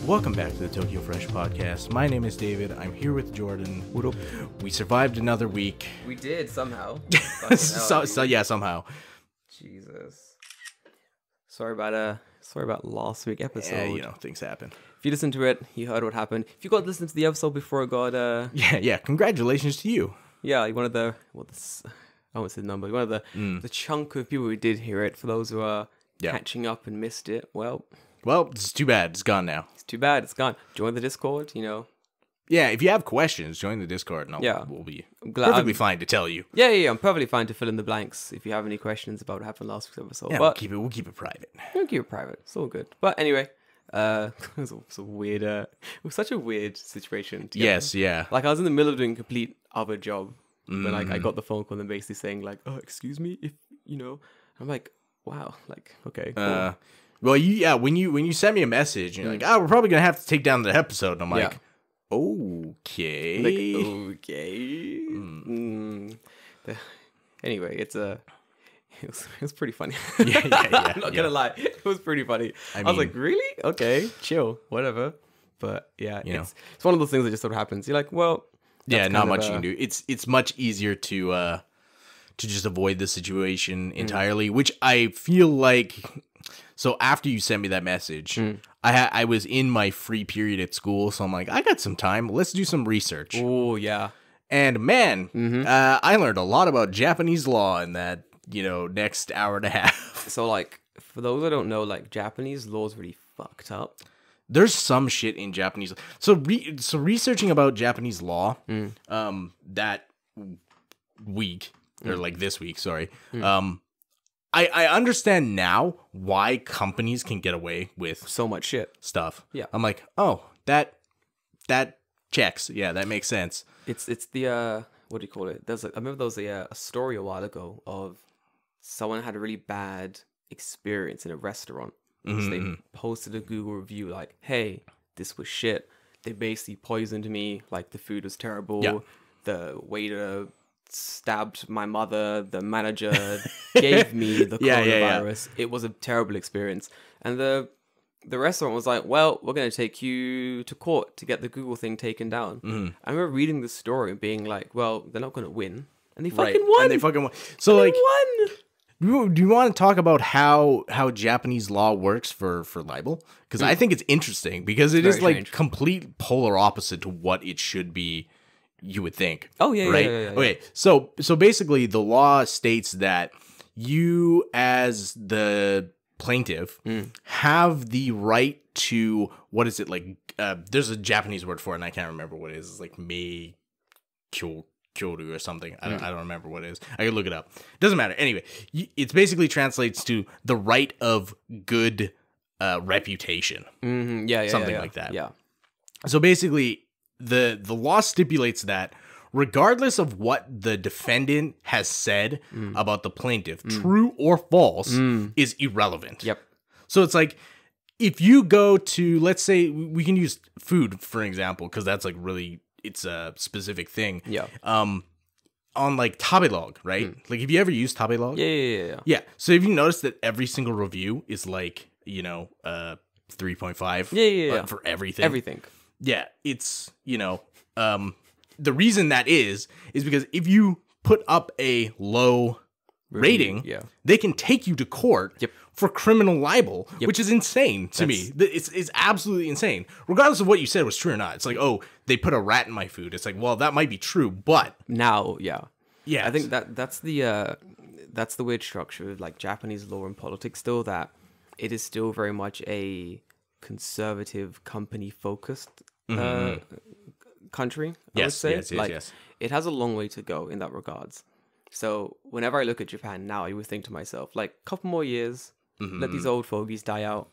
Welcome back to the Tokyo Fresh Podcast. My name is David. I'm here with Jordan. What up? We survived another week. We did somehow. Somehow. Jesus. Sorry about last week's episode. Yeah, things happen. If you listened to it, you heard what happened. If you got to listen to the episode before it got Yeah. Congratulations to you. Yeah, one of the I won't say the number. One of the chunk of people who did hear it. For those who are catching up and missed it, well, it's too bad. It's gone now. It's too bad. It's gone. Join the Discord. Yeah, if you have questions, join the Discord, and we'll be perfectly fine to tell you. Yeah. I'm perfectly fine to fill in the blanks if you have any questions about what happened last week's episode. Yeah, but we'll keep it private. We'll keep it private. It's all good. But anyway, it was a weird. It was such a weird situation. Yes, yeah. Like I was in the middle of doing a complete other job when I got the phone call and basically saying like, "Oh, excuse me, if I'm like, wow, like okay, cool. Well, when you sent me a message, and you're like, we're probably gonna have to take down the episode. And I'm like, okay. Anyway, it was pretty funny. Yeah. I'm not gonna lie, it was pretty funny. I was like, really? Okay, chill, whatever. But yeah, it's one of those things that just sort of happens. You're like, well, not much you can do. It's much easier to just avoid the situation entirely, which I feel like. So after you sent me that message, I was in my free period at school, so I'm like, I got some time. Let's do some research. Oh, yeah. And man, I learned a lot about Japanese law in that, next hour and a half. So like, for those that don't know, like Japanese law is really fucked up. There's some shit in Japanese. So researching about Japanese law, that week, or like this week, sorry, I understand now why companies can get away with so much shit stuff. Yeah. I'm like, oh, that checks. Yeah, that makes sense. It's the what do you call it? I remember there was a story a while ago of someone had a really bad experience in a restaurant. So they posted a Google review like, hey, this was shit. They basically poisoned me. Like the food was terrible. Yeah. The waiter stabbed my mother. The manager gave me the coronavirus. It was a terrible experience. And the restaurant was like, well, we're going to take you to court to get the Google thing taken down. I remember reading the story and being like, well, they're not going to win. And they fucking won. And they fucking won. So like, do you want to talk about how Japanese law works for libel? Because I think it's interesting because it is like strange. Complete polar opposite to what it should be. You would think. Oh, yeah, right? Yeah. Okay, so basically the law states that you as the plaintiff have the right to, what is it, like, there's a Japanese word for it and I can't remember what it is. It's like mei kyoru or something. I don't remember what it is. I can look it up. Doesn't matter. Anyway, it basically translates to the right of good reputation. Something like that. Yeah. So basically, the law stipulates that regardless of what the defendant has said about the plaintiff, true or false, is irrelevant. Yep. So it's like, if you go to, let's say, we can use food for example, because that's like really, it's a specific thing. Yeah. On like Tabelog, right? Like, have you ever used Tabelog? Yeah. Yeah. So have you noticed that every single review is like, 3.5? Yeah. For everything. Everything. Yeah, it's, the reason that is because if you put up a low rating, they can take you to court for criminal libel, which is insane to me. It's absolutely insane. Regardless of what you said was true or not. It's like, oh, they put a rat in my food. It's like, well, that might be true, but... Now, yeah. Yeah. I think that's the weird structure of, like, Japanese law and politics still, that it is still very much a conservative, company-focused country, I would say. Yes. It has a long way to go in that regards. So whenever I look at Japan now, I would think to myself, like, couple more years, let these old fogies die out.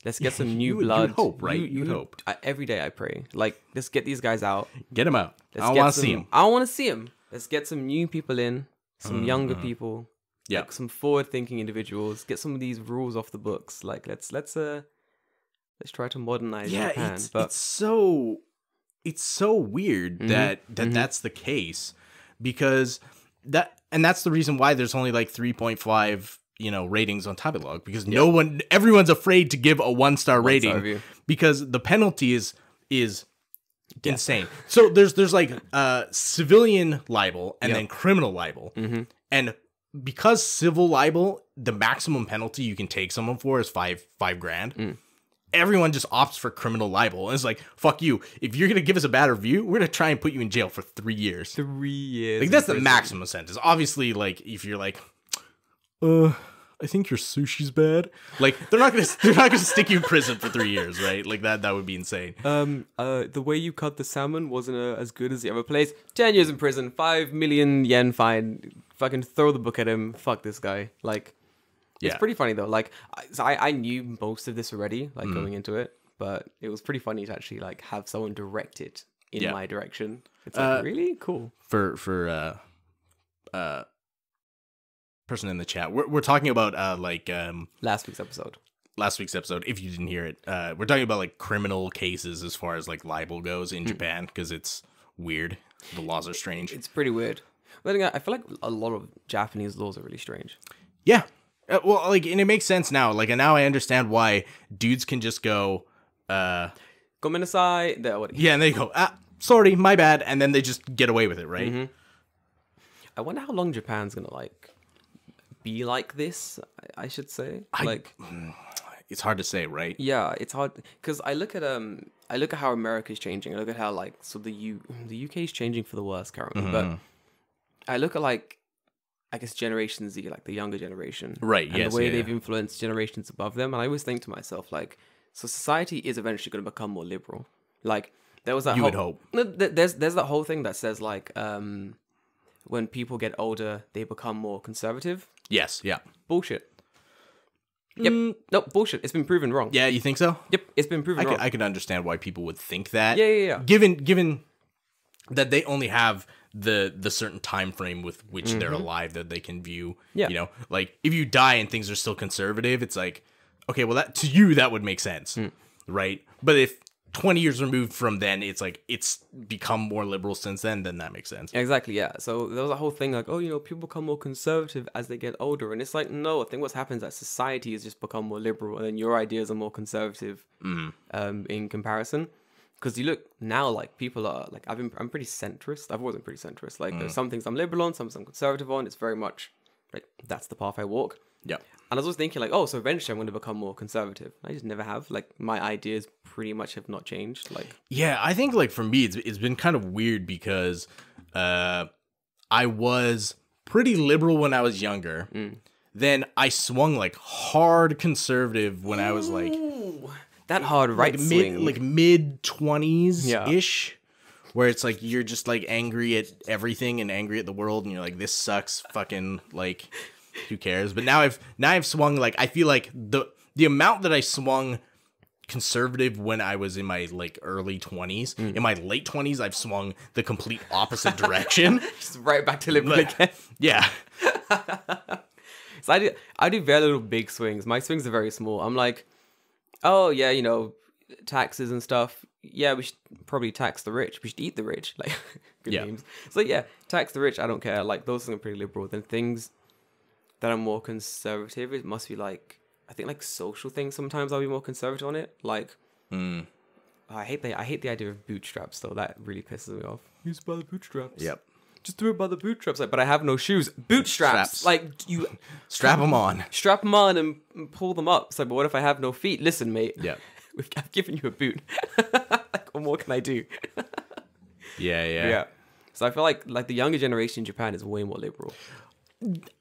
Let's get some new blood. You'd hope, right? You'd hope. Every day I pray. Like, let's get these guys out. Get them out. I want to see them. I want to see them. Let's get some new people in, some younger people. Yeah. Like some forward-thinking individuals. Get some of these rules off the books. Like, let's try to modernize Japan. It's so weird that that's the case, because that's the reason why there's only like 3.5 ratings on Tabelog, because everyone's afraid to give a 1-star rating because the penalty is insane. So there's like civilian libel and then criminal libel. And because civil libel, the maximum penalty you can take someone for is five grand. Everyone just opts for criminal libel. And it's like, fuck you. If you're going to give us a bad review, we're going to try and put you in jail for 3 years. 3 years. Like, that's the maximum sentence. Obviously, like, if you're like, I think your sushi's bad. Like, they're not gonna stick you in prison for 3 years, right? Like, that would be insane. The way you cut the salmon wasn't as good as the other place. 10 years in prison, 5 million yen fine. Fucking throw the book at him. Fuck this guy. Like, it's pretty funny though. Like, I knew most of this already, like going into it, but it was pretty funny to actually like have someone direct it in my direction. It's like really cool. For person in the chat, we're talking about last week's episode. If you didn't hear it, we're talking about like criminal cases as far as like libel goes in Japan, because it's weird. The laws are strange. It's pretty weird. I feel like a lot of Japanese laws are really strange. Yeah. Well, like, and it makes sense now. Like, and now I understand why dudes can just go, "Gomenasai." Yeah, and they go, sorry, my bad, and then they just get away with it, right? I wonder how long Japan's gonna like be like this. I should say, it's hard to say, right? Yeah, it's hard because I look at how America's changing. I look at how like the UK is changing for the worse currently, but I look at like, I guess Generation Z, like the younger generation, right? And the way they've influenced generations above them, and I always think to myself, like, so society is eventually going to become more liberal. Like, there was that would hope. There's that whole thing that says like, when people get older, they become more conservative. Yes. Yeah. Bullshit. Yep. No, bullshit. It's been proven wrong. Yeah, you think so? Yep. It's been proven wrong. I can understand why people would think that. Yeah. Given that they only have the certain time frame with which they're alive that they can view. Yeah. You know, like if you die and things are still conservative, it's like, okay, well, that to you that would make sense, right? But if 20 years removed from then, it's like it's become more liberal since then that makes sense. Exactly, yeah. So there was a whole thing like, oh, you know, people become more conservative as they get older. And it's like, no, I think what's happened is that society has just become more liberal and then your ideas are more conservative in comparison. Because you look now, like people are like, I'm pretty centrist. I've always been pretty centrist. Like there's some things I'm liberal on, some things I'm conservative on. It's very much like that's the path I walk. Yeah. And I was always thinking like, oh, so eventually I'm going to become more conservative. I just never have. Like my ideas pretty much have not changed. Like, yeah, I think like for me, it's been kind of weird because I was pretty liberal when I was younger. Then I swung like hard conservative when I was like that hard right swing, like mid 20s ish. Where it's like you're just like angry at everything and angry at the world, and you're like, this sucks, fucking like. Who cares? But now I've swung like I feel like the amount that I swung conservative when I was in my like early 20s, in my late 20s I've swung the complete opposite direction. Just right back to liberal again. Yeah. So I do very little big swings. My swings are very small. I'm like, oh yeah, you know, taxes and stuff. Yeah, we should probably tax the rich. We should eat the rich. Like good names. So yeah, tax the rich. I don't care. Like those things are pretty liberal. Then things that are more conservative, it must be like, I think like social things sometimes I'll be more conservative on it. Like I hate the idea of bootstraps though. That really pisses me off. Use by the bootstraps. Yep. Just do it by the bootstraps. Like, but I have no shoes. Bootstraps. Like you strap them on. Strap them on and pull them up. It's like, but what if I have no feet? Listen, mate. Yeah. I've given you a boot. Like, what more can I do? Yeah. So I feel like the younger generation in Japan is way more liberal.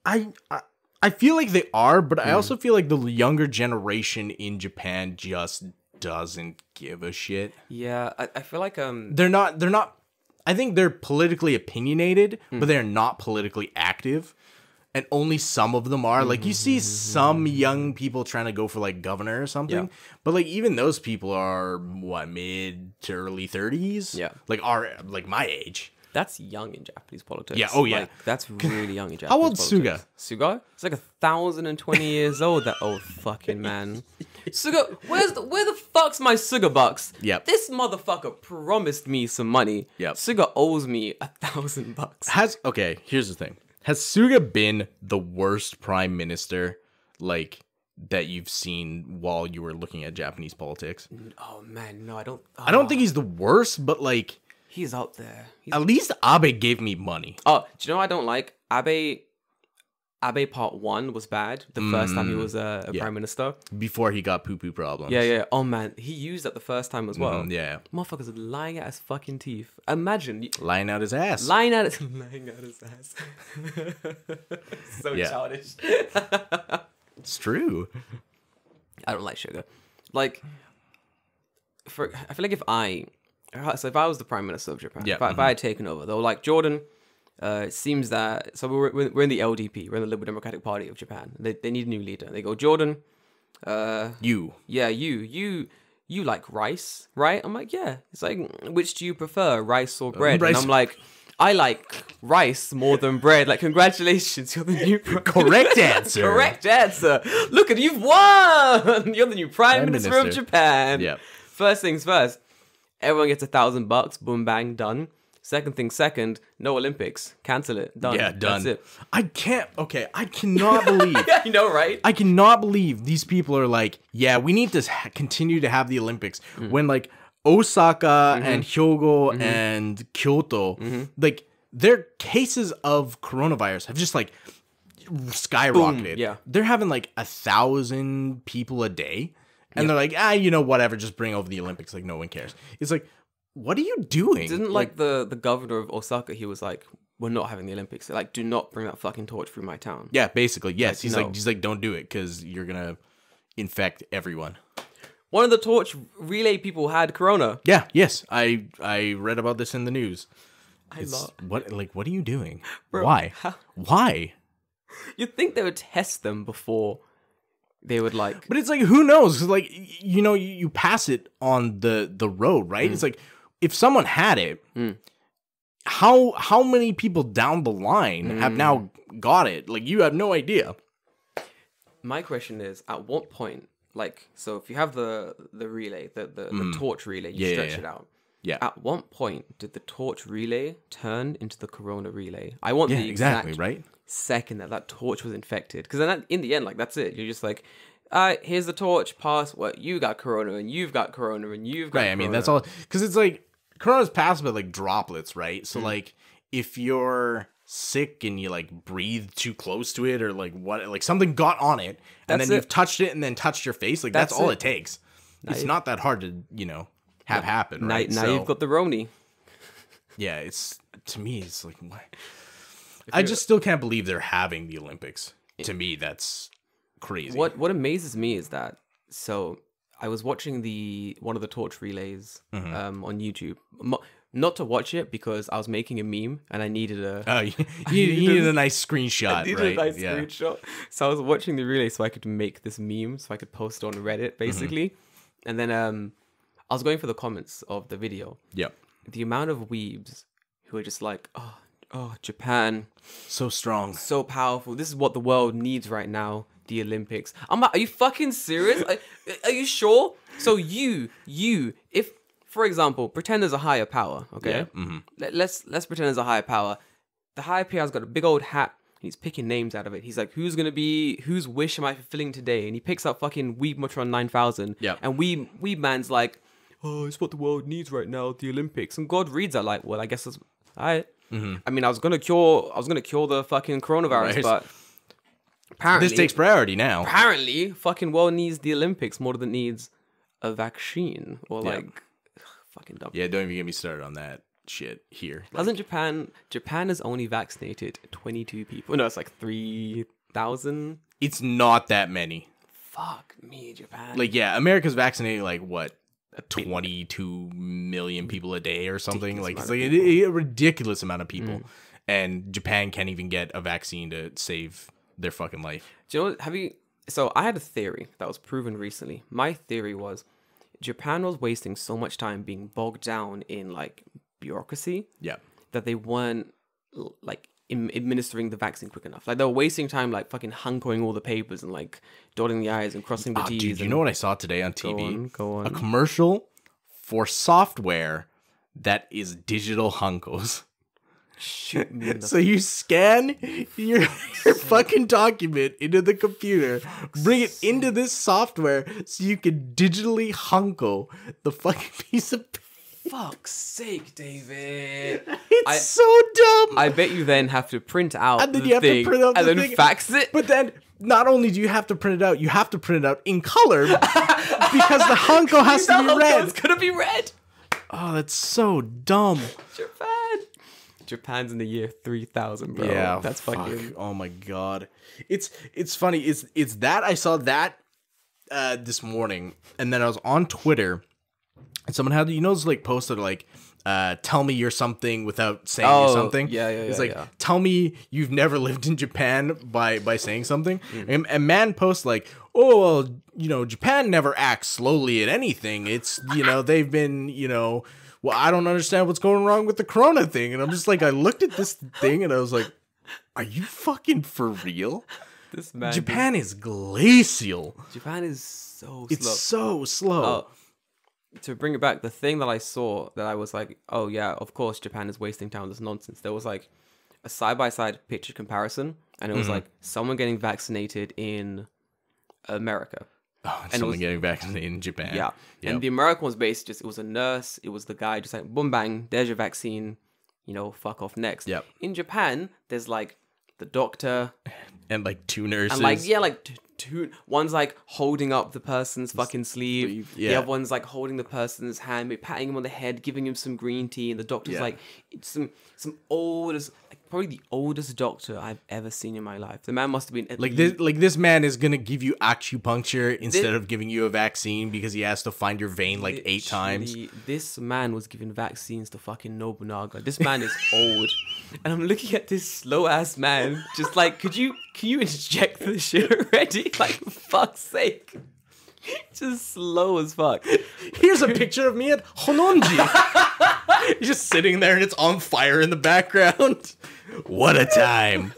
I feel like they are, but I also feel like the younger generation in Japan just doesn't give a shit. Yeah, I feel like they're not I think they're politically opinionated, but they're not politically active. And only some of them are. Like you see some young people trying to go for like governor or something. Yeah. But like even those people are what, mid to early 30s? Yeah. Like are like my age. That's young in Japanese politics. Yeah. Oh, yeah. Like, that's really young in Japanese politics. How old's Suga? Suga? It's like 1,020 years old. That old fucking man. Suga, where the fuck's my Suga bucks? Yep. This motherfucker promised me some money. Yep. Suga owes me $1,000. Okay, here's the thing. Has Suga been the worst prime minister, like, that you've seen while you were looking at Japanese politics? Oh man, no, I don't. I don't think he's the worst, but like He's up there. at least Abe gave me money. Oh, do you know what I don't like? Abe Part 1 was bad. The first time he was a prime minister. Before he got poo-poo problems. Yeah. Oh, man. He used that the first time as well. Yeah. Motherfuckers lying out his fucking teeth. Imagine. Lying out his ass. Lying out his ass. So childish. It's true. I don't like sugar. Like, I feel like if I was the prime minister of Japan, if I had taken over, they were like, Jordan... it seems that we're in the LDP, we're in the Liberal Democratic Party of Japan. They need a new leader. They go, Jordan, you like rice, right? I'm like, yeah. It's like, which do you prefer, rice or bread? Rice. And I'm like, I like rice more than bread. Like, congratulations, you're the new correct answer. Correct answer. Look at you've won. You're the new prime minister of Japan. Yeah. First things first. Everyone gets $1,000. Boom, bang, done. Second thing second, no Olympics. Cancel it. Done. Yeah, done. That's it. I cannot believe. Yeah, you know, right? I cannot believe these people are like, yeah, we need to continue to have the Olympics. When like Osaka and Hyogo and Kyoto, like their cases of coronavirus have just like skyrocketed. Boom. Yeah. They're having like 1,000 people a day. And they're like, whatever, just bring over the Olympics. Like, no one cares. It's like, what are you doing? Didn't like the governor of Osaka, he was like, we're not having the Olympics. Like, do not bring that fucking torch through my town. Yeah, basically, yes. Like, He's like, don't do it because you're going to infect everyone. One of the torch relay people had corona. Yeah, yes. I read about this in the news. What are you doing? Bro, why? Why? You'd think they would test them before they would like... But it's like, who knows? 'Cause like, you pass it on the road, right? It's like, if someone had it, how many people down the line have now got it? Like, you have no idea. My question is, at what point, like, so if you have the relay, the torch relay, you stretch it out. Yeah. At what point did the torch relay turn into the corona relay? I want the exact right? second that torch was infected. Because then in the end, like, that's it. You're just like, here's the torch, pass what you got corona and you've got corona and you've got corona. I mean, that's all. Because it's like, corona's passed by like droplets, right? So like, if you're sick and you like breathe too close to it or like what, like something got on it and then you've touched it and then touched your face, like that's all it takes. It's not that hard to, have happen, right? Now you've got the Roni. Yeah, to me, it's like, what? I just still can't believe they're having the Olympics. To me, that's crazy. What amazes me is that, so I was watching one of the torch relays on YouTube. Not to watch it because I was making a meme and I needed you needed a nice screenshot, I needed a nice screenshot. So I was watching the relay so I could make this meme so I could post it on Reddit, basically. And then I was going for the comments of the video. Yep. The amount of weebs who are just like, oh, Japan. So strong. So powerful. This is what the world needs right now. The Olympics. I'm like, are you fucking serious? Are you sure? So if, for example, pretend there's a higher power, okay? Yeah. Let's pretend there's a higher power. The higher power's got a big old hat. He's picking names out of it. He's like, whose wish am I fulfilling today? And he picks up fucking Weebmatron 9000. Yeah. And Weeb Man's like, oh, it's what the world needs right now, the Olympics. And God reads that like, well, I guess that's all right. I mean, I was gonna cure the fucking coronavirus, but apparently this takes priority now. Apparently, fucking world needs the Olympics more than it needs a vaccine or like fucking dumb. Yeah, don't even get me started on that shit here. Doesn't Japan has only vaccinated 22 people? No, it's like 3,000. It's not that many. Fuck me, Japan. Like, yeah, America's vaccinating like what? 22 million people a day or something. Like, it's like a ridiculous amount of people. And Japan can't even get a vaccine to save their fucking life. Do you know, so I had a theory that was proven recently. My theory was Japan was wasting so much time being bogged down in like bureaucracy that they weren't like administering the vaccine quick enough. Like they were wasting time like fucking hunkoing all the papers and like dotting the I's and crossing the T's. Dude, you know what I saw today on TV? Go on. A commercial for software that is digital hunkos. Shoot me in the So you scan your fucking document into the computer, bring it into this software so you can digitally hunko the fucking piece of paper. fuck's sake, David. It's so dumb. I bet you then have to print out And then the you have to thing print out and the then thing. fax it. But then not only do you have to print it out, you have to print it out in color because the hunko has to be red. It's gonna be red. Oh, that's so dumb. Japan's in the year 3000, bro. Yeah, That's fuck. fucking. Oh my god, it's funny. It's that I saw that this morning, and then I was on Twitter, and someone had those like posts that are like, tell me you're something without saying you're something. Yeah. It's like tell me you've never lived in Japan by saying something. And a man posts like, oh well, Japan never acts slowly at anything. It's they've been well, I don't understand what's going wrong with the Corona thing. And I'm just like, I looked at this thing and I was like, are you fucking for real? This man. Japan is glacial. Japan is so slow. It's so slow. To bring it back, the thing that I saw that I was like, oh yeah, of course Japan is wasting time on this nonsense. There was like a side-by-side picture comparison, and it was like someone getting vaccinated in America. Oh, and someone getting vaccinated in Japan. Yeah. Yep. And the American was based it was a nurse, it was the guy just like, boom, bang, there's your vaccine, fuck off next. Yep. In Japan, there's like the doctor. And like two nurses. And like, two, one's like holding up the person's fucking sleeve. Yeah. The other one's like holding the person's hand, patting him on the head, giving him some green tea. And the doctor's like, it's some oldest, probably the oldest doctor I've ever seen in my life. The man must have been this man is gonna give you acupuncture instead of giving you a vaccine because he has to find your vein like 8 times. This man was giving vaccines to fucking Nobunaga. This man is old. And I'm looking at this slow ass man, just like, can you inject this shit already? Like, for fuck's sake. Just slow as fuck. Here's a picture of me at Hononji. He's just sitting there and it's on fire in the background. What a time.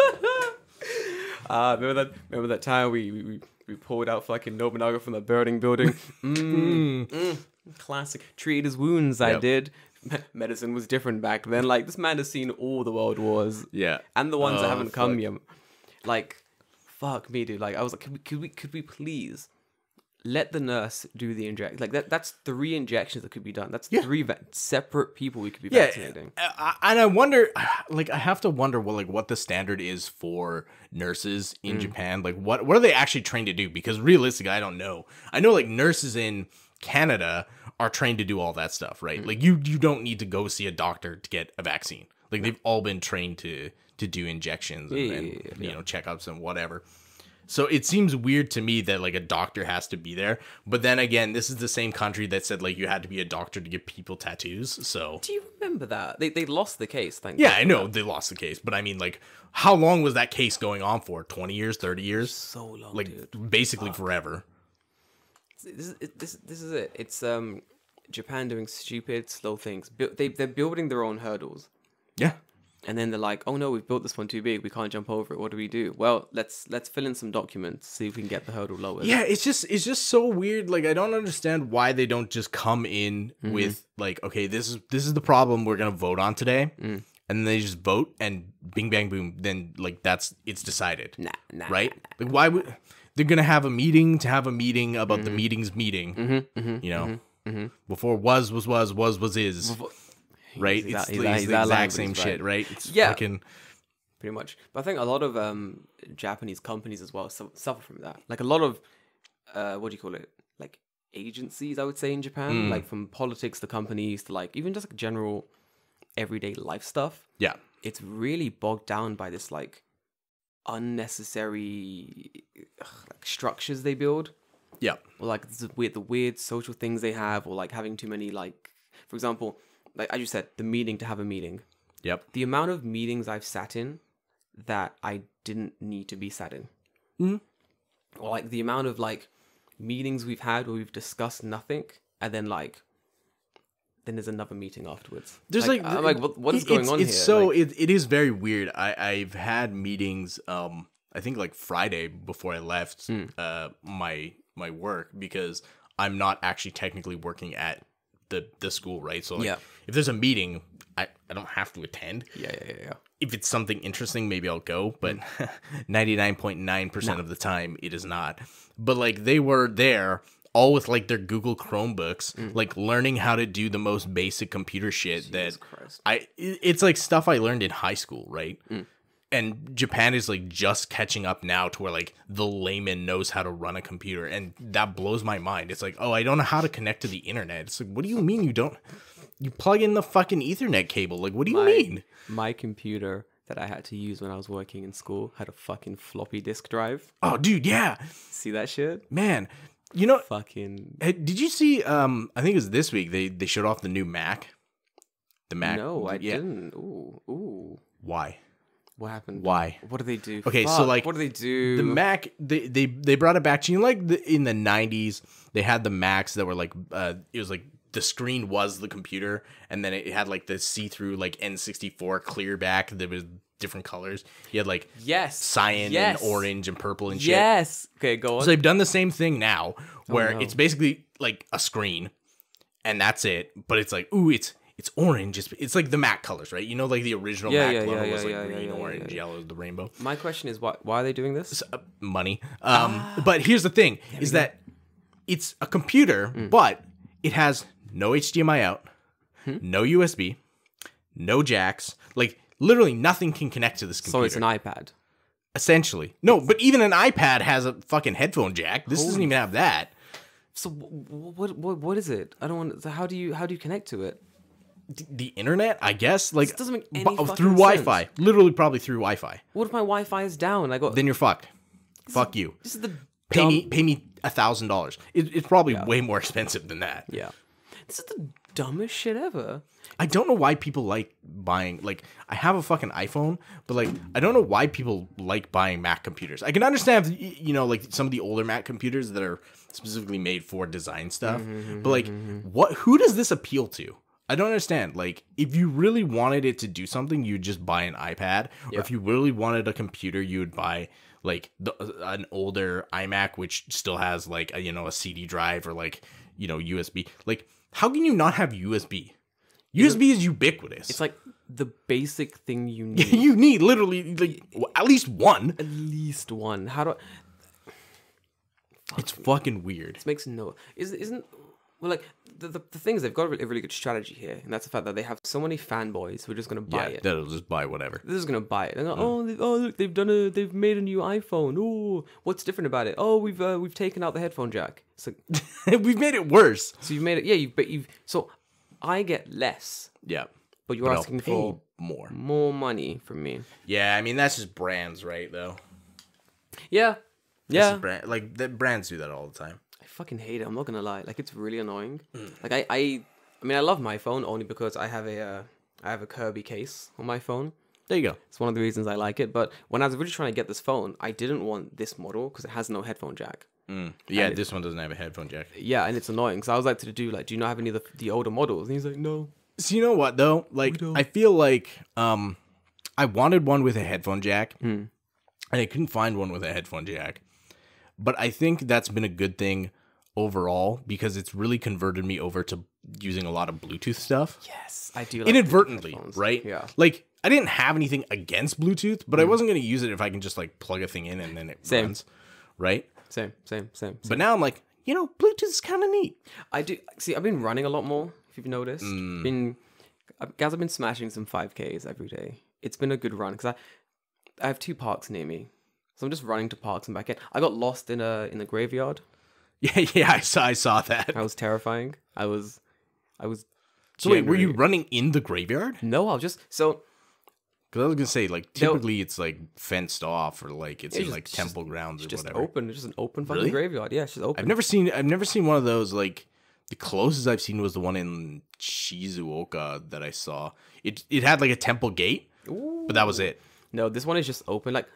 Remember that time we pulled out fucking Nobunaga from the burning building? Classic. Treated his wounds, I did. Medicine was different back then. Like, this man has seen all the world wars. Yeah. And the ones that haven't come yet. Like, fuck me, dude. Like, I was like, could we please let the nurse do the injection? Like, that's 3 injections that could be done. That's 3 separate people we could be vaccinating. And I wonder, like, I have to wonder what the standard is for nurses in Japan. Like, what are they actually trained to do? Because realistically, I don't know. I know, like, nurses in Canada are trained to do all that stuff, right? Like, you don't need to go see a doctor to get a vaccine. Like, they've all been trained to do injections and checkups and whatever. So it seems weird to me that like a doctor has to be there. But then again, this is the same country that said like you had to be a doctor to give people tattoos. So do you remember that? They lost the case, thank Yeah, I know they lost the case. But I mean, like, how long was that case going on for? 20 years, 30 years? So long, like, dude. Basically forever. This is it. It's Japan doing stupid, slow things. They're building their own hurdles. Yeah. And then they're like, oh no, we've built this one too big. We can't jump over it. What do we do? Well, let's fill in some documents, see if we can get the hurdle lower. Yeah, it's just so weird. Like, I don't understand why they don't just come in with like, okay, this is the problem we're gonna vote on today, and then they just vote and bing bang boom. Then like it's decided. Nah. Right? Like, why would they're gonna have a meeting about the meeting's meeting? Before was is. Right, it's the exact same shit, right? It's fucking pretty much. But I think a lot of Japanese companies as well suffer from that. Like a lot of what do you call it? Like agencies, I would say in Japan, like from politics to companies to like even just like general everyday life stuff. Yeah, it's really bogged down by this like unnecessary like structures they build. Yeah, or like the weird social things they have, or like having too many like, for example. Like as you said, the meeting to have a meeting. Yep. The amount of meetings I've sat in that I didn't need to be sat in. Or like the amount of like meetings we've had where we've discussed nothing, and then there's another meeting afterwards. There's I'm like, what is going on here? It's so it is very weird. I've had meetings. I think like Friday before I left my work, because I'm not actually technically working at the school, right? So like, if there's a meeting, I don't have to attend. Yeah. If it's something interesting, maybe I'll go, but 99.9% of the time it is not. But like they were there all with like their Google Chromebooks, like learning how to do the most basic computer shit it's like stuff I learned in high school, right? And Japan is like just catching up now to where like the layman knows how to run a computer, and that blows my mind. It's like, oh, I don't know how to connect to the internet. It's like, what do you mean you don't? You plug in the fucking Ethernet cable. Like, what do you mean? My computer that I had to use when I was working in school had a fucking floppy disk drive. Oh, dude, yeah. See that shit? Man, you know, fucking. Did you see? I think it was this week. They showed off the new Mac. The Mac. No, I didn't. Ooh. Why? What happened? Why? What do they do? Okay, so like, what do they do? The Mac, they brought it back to you. Like in the 90s, they had the Macs that were like, it was like the screen was the computer, and then it had like the see-through like N64 clear back that was different colors. You had like cyan and orange and purple and shit. Yes. Okay, go on. So they've done the same thing now, where it's basically like a screen, and that's it. But it's like, ooh, it's orange. It's like the Mac colors, right? You know, like the original Mac logo was like green, orange, yellow, the rainbow. My question is, why are they doing this? Money. But here's the thing: is that it's a computer, but it has no HDMI out, no USB, no jacks. Like literally nothing can connect to this computer. So it's an iPad. Essentially, no. But even an iPad has a fucking headphone jack. This doesn't even have that. So what is it? I don't want. So how do you connect to it? The internet, I guess. Like this doesn't make any fucking through Wi-Fi. sense. Literally, probably through Wi-Fi. What if my Wi-Fi is down? Then you're fucked. Fuck you. This is the pay me $1,000. It's probably way more expensive than that. Yeah. This is the dumbest shit ever. I don't know why people like buying, like, I have a fucking iPhone, but like, I don't know why people like buying Mac computers. I can understand, you know, like some of the older Mac computers that are specifically made for design stuff, but like, who does this appeal to? I don't understand. Like, if you really wanted it to do something, you'd just buy an iPad. Or if you really wanted a computer, you would buy like an older iMac, which still has like a CD drive or like, USB. Like, how can you not have USB? USB is ubiquitous. It's like the basic thing you need. You need literally like at least one. At least one. How do I... It's fucking weird. This makes no... Isn't... Well, like, the thing is, they've got a really good strategy here, and that's the fact that they have so many fanboys who are just going to buy it. That'll just buy whatever. They're just going to buy it. And look, they've made a new iPhone. Oh, what's different about it? Oh, we've taken out the headphone jack. It's like, we've made it worse. So you've made it, so I get less. Yeah. But you're asking for more money from me. Yeah, I mean, that's just brands, right, though? Yeah. Yeah. Like, the brands do that all the time. I fucking hate it. I'm not gonna lie. Like, it's really annoying. Like, I mean, I love my phone only because I have a Kirby case on my phone. There you go. It's one of the reasons I like it. But when I was really trying to get this phone, I didn't want this model because it has no headphone jack. Yeah, this one doesn't have a headphone jack. Yeah, and it's annoying. So I was like to the dude, like, do you not have any of the older models? And he's like, no. So you know what though? Like, I feel like I wanted one with a headphone jack, and I couldn't find one with a headphone jack. But I think that's been a good thing overall because it's really converted me over to using a lot of Bluetooth stuff. Yes, I do. Like inadvertently, right? Yeah. Like, I didn't have anything against Bluetooth, but I wasn't going to use it if I can just like plug a thing in and then it runs, right? Same. But now I'm like, Bluetooth is kind of neat. I do. See, I've been running a lot more, if you've noticed. Guys, I've been smashing some 5Ks every day. It's been a good run because I have 2 parks near me. So I'm just running to parks and back in. I got lost in the graveyard. Yeah, I saw that. That was terrifying. I was. So wait, were you running in the graveyard? No, I was just so. Because I was gonna say, like, typically it's like fenced off or like it's in like temple grounds or just whatever. Open. It's just an open fucking graveyard. Yeah, it's just open. I've never seen one of those. Like, the closest I've seen was the one in Shizuoka that I saw. It had like a temple gate, but that was it. No, this one is just open. Like,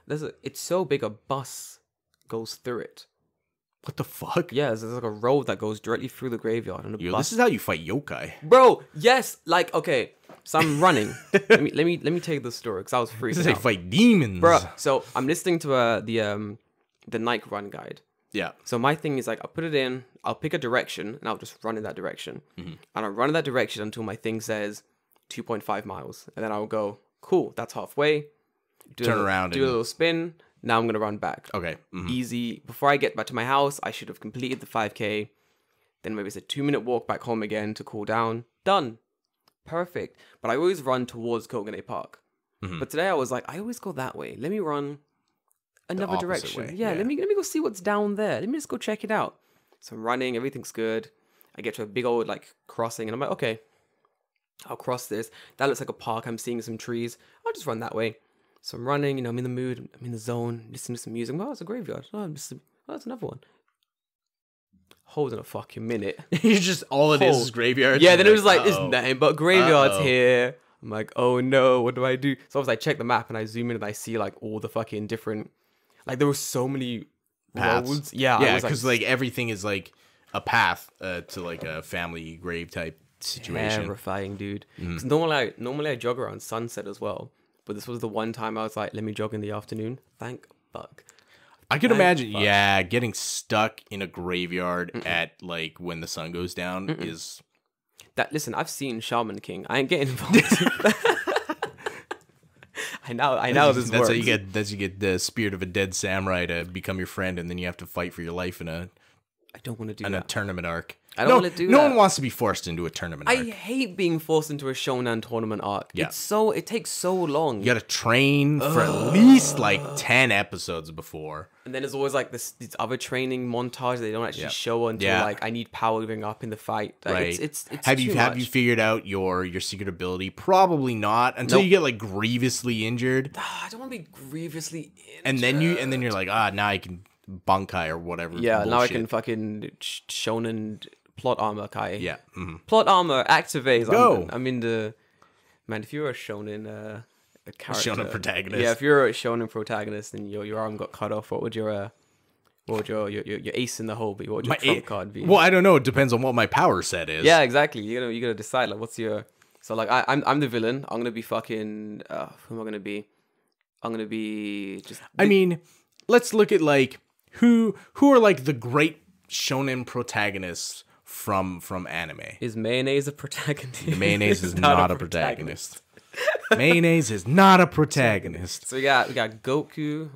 it's so big a bus goes through it. What the fuck? Yeah, there's like a road that goes directly through the graveyard. And this is how you fight yokai, bro. Yes, like, okay. So I'm running. let me take the story because I was freaking out. This is how you fight demons, bro. So I'm listening to the Nike Run guide. Yeah. So my thing is like, I'll put it in. I'll pick a direction and I'll just run in that direction. And I'll run in that direction until my thing says, 2.5 miles. And then I'll go, cool, that's halfway. Turn around. Do a little spin. Now I'm going to run back. Okay. Easy. Before I get back to my house, I should have completed the 5K. Then maybe it's a 2-minute walk back home again to cool down. Done. Perfect. But I always run towards Kogane Park. But today I was like, I always go that way. Let me run another direction. Way. Yeah, let me go see what's down there. Let me just go check it out. So I'm running, everything's good. I get to a big old like crossing and I'm like, okay, I'll cross this. That looks like a park. I'm seeing some trees. I'll just run that way. So I'm running, I'm in the mood, I'm in the zone, listening to some music. Oh, it's a graveyard. Oh, that's another one. Hold on a fucking minute. You're just, all it is graveyards. Yeah, then it was like, there's nothing but graveyards here. I'm like, oh no, what do I do? So I was like, check the map and I zoom in and I see like all the fucking different, like there were so many paths. Roads. Yeah, yeah, because like everything is like a path to like a family grave type situation. Terrifying, dude. Because normally I jog around sunset as well. But this was the one time I was like, let me jog in the afternoon. Thank fuck. I could imagine, getting stuck in a graveyard at like when the sun goes down is... Listen, I've seen Shaman King. I ain't getting involved. I know this that's works. how you get the spirit of a dead samurai to become your friend, and then you have to fight for your life in a a tournament arc. I don't want to do that. No one wants to be forced into a tournament arc. I hate being forced into a shonen tournament arc. Yeah. It takes so long. You got to train for at least like 10 episodes before. And then there's always like these other training montage they don't actually show until like I need powering up in the fight. Like, right. It's have you figured out your secret ability? Probably not until you get like grievously injured. I don't want to be grievously injured. And then you're like, now I can Bankai or whatever. Yeah, bullshit. now I can fucking shonen plot armor Kai. Yeah. Plot armor activate. Go. I'm in the... Man, if you're a shonen a character... Shonen protagonist. Yeah, if you're a shonen protagonist and your arm got cut off, what would your ace in the hole be? What would your trump card be? Well, I don't know. It depends on what my power set is. Yeah, exactly. You gotta decide, like, what's your... So, like, I'm the villain. I'm gonna be fucking... who am I gonna be? I'm gonna be just... I mean, let's look at, like... Who are like the great shonen protagonists from anime? Is Mayonnaise a protagonist? Mayonnaise is not a protagonist. Mayonnaise is not a protagonist. So we got Goku.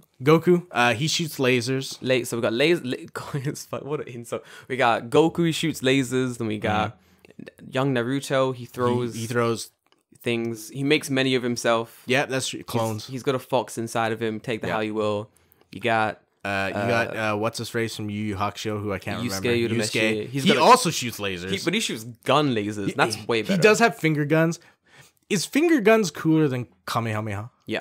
He shoots lasers. So we got lasers. What an insult. We got Goku, he shoots lasers. Then we got young Naruto. He throws things. He makes many of himself. Yeah, that's clones. He's got a fox inside of him. Take that how you will. You got what's his face from Yu Yu Hakusho, who I can't remember. Yusuke. He also shoots lasers. But he shoots gun lasers. That's way better. He does have finger guns. Is finger guns cooler than Kamehameha? Yeah.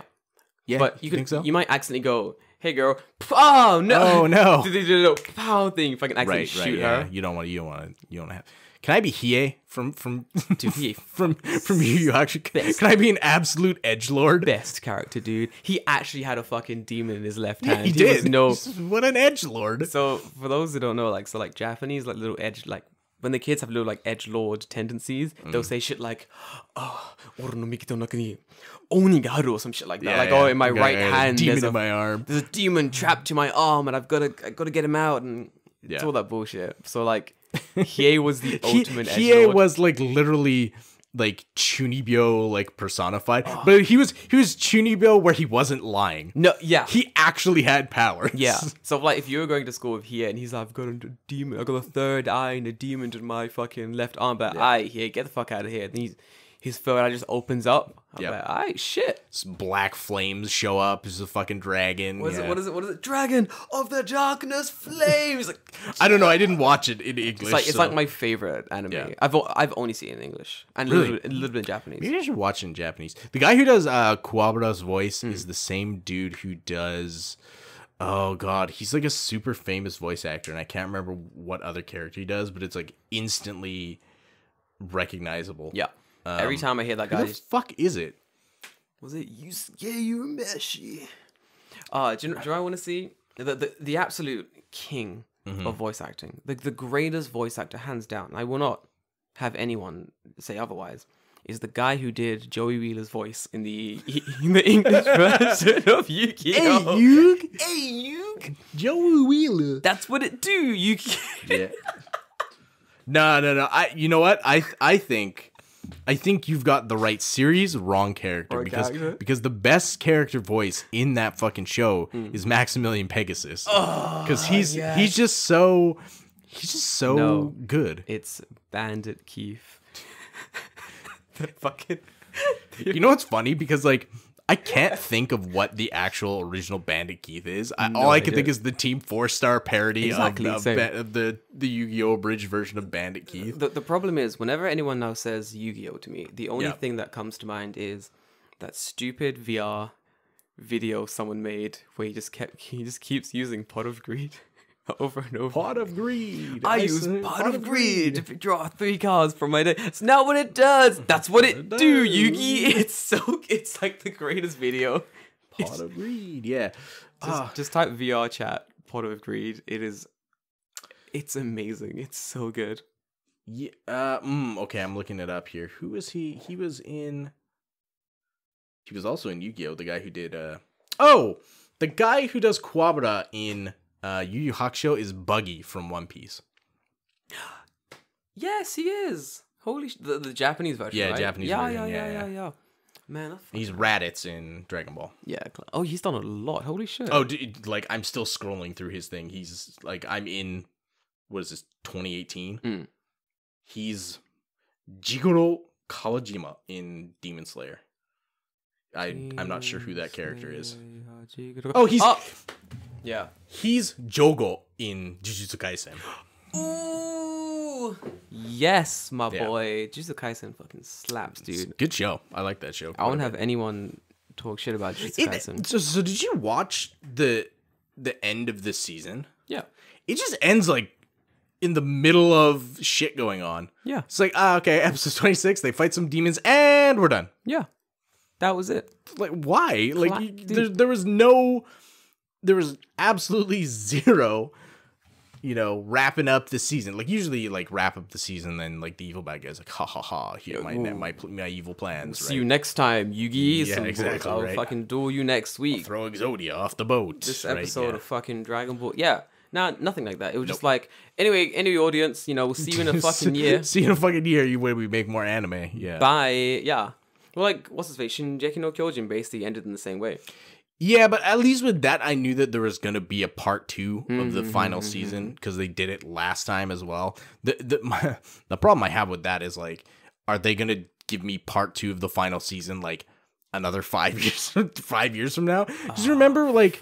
But you think so? You might accidentally go, hey girl, oh no. Oh no. Do the little pow thing if I can accidentally shoot her. You don't want to have. Can I be Hiei from Hiei from Yu Yu Hakusho? Can I be an absolute edgelord? Best character, dude. He actually had a fucking demon in his left hand. He did. What an edgelord. So for those who don't know, like Japanese like little edge, like when the kids have little like edgelord tendencies, they'll say shit like, oru no miki to naku ni oni ga aru or some shit like that. In my right hand demon in my arm. There's a demon trapped in my arm and I've got to get him out, and it's all that bullshit. So like Hiei was the ultimate edgelord. Hiei was like literally like Chunibyo like personified, but he was Chunibyo where he wasn't lying. No, yeah, he actually had powers. Yeah, so like if you were going to school with Hiei and he's like, I've got a demon, I got a third eye and a demon in my fucking left arm, but Hiei, get the fuck out of here. Then his third eye just opens up. I'm like, alright, shit. Some black flames show up. There's a fucking dragon. What is it? Dragon of the darkness flames. Like, I don't know. I didn't watch it in English. It's like my favorite anime. Yeah. I've only seen it in English and a little bit in Japanese. Maybe I should watch it in Japanese. The guy who does Kuwabara's voice is the same dude who does... Oh god, he's like a super famous voice actor, and I can't remember what other character he does, but it's like instantly recognizable. Yeah. Every time I hear that guy, who the fuck is it? Was it Yusuke Urameshi? Do you know what I want to see? The absolute king of voice acting, the greatest voice actor, hands down. I will not have anyone say otherwise. Is the guy who did Joey Wheeler's voice in the English version of Yu-Gi-Oh! Hey, Yug! Joey Wheeler. That's what it do, Yu-Gi-Oh! Yeah. No. You know what? I think I think you've got the right series, wrong character. Because the best character voice in that fucking show is Maximilian Pegasus. Because he's just so good. It's Bandit Keith. The fucking. You know what's funny? Because like I can't think of what the actual original Bandit Keith is. All I can think is the Team 4-star parody of the Yu-Gi-Oh! Abridged version of Bandit Keith. The problem is, whenever anyone now says Yu-Gi-Oh! To me, the only thing that comes to mind is that stupid VR video someone made where he just keeps using Pot of Greed over and over. Pot of Greed. I use Pot of Greed to draw 3 cards from my deck. It's not what it does. That's what it do, Yugi. It's like the greatest video. Pot of Greed, yeah. Just type VR chat Pot of Greed. It's amazing. It's so good. Yeah. Okay, I'm looking it up here. Who is he? He was also in Yu-Gi-Oh! The guy who did the guy who does Kuwabara in Yu Yu Hakusho is Buggy from One Piece. Yes, he is. Holy the Japanese version, right? Japanese version. Yeah. Man, he's Raditz in Dragon Ball. Yeah. Oh, he's done a lot. Holy shit. Oh, dude, like I'm still scrolling through his thing. He's like I'm in what is this 2018? He's Jigoro Kawajima in Demon Slayer. I'm not sure who that character is. Oh, yeah. He's Jogo in Jujutsu Kaisen. Ooh. Yes, my boy. Jujutsu Kaisen fucking slaps, dude. Good show. I like that show. I won't have anyone talk shit about Jujutsu Kaisen. So did you watch the end of this season? Yeah. It just ends like in the middle of shit going on. Yeah. It's like, okay, episode 26, they fight some demons and we're done. Yeah. That was it. Like, why? Like, there was absolutely zero, wrapping up the season. Like, usually you, like, wrap up the season, then, like, the evil bad guy's like, ha ha ha, here, my evil plans, See you next time, Yugi. Yeah, exactly, I'll right? fucking duel you next week. I'll throw Exodia off the boat. This episode of fucking Dragon Ball. Yeah. No, nothing like that. It was just like, anyway, audience, we'll see you in a fucking year. See you in a fucking year when we make more anime. Yeah. Bye. Yeah. Well, like, what's his face? Shingeki no Kyojin basically ended in the same way. Yeah, but at least with that, I knew that there was going to be a part 2 of the final season because they did it last time as well. The problem I have with that is, like, are they going to give me part 2 of the final season, like, another 5 years from now? Just remember, like,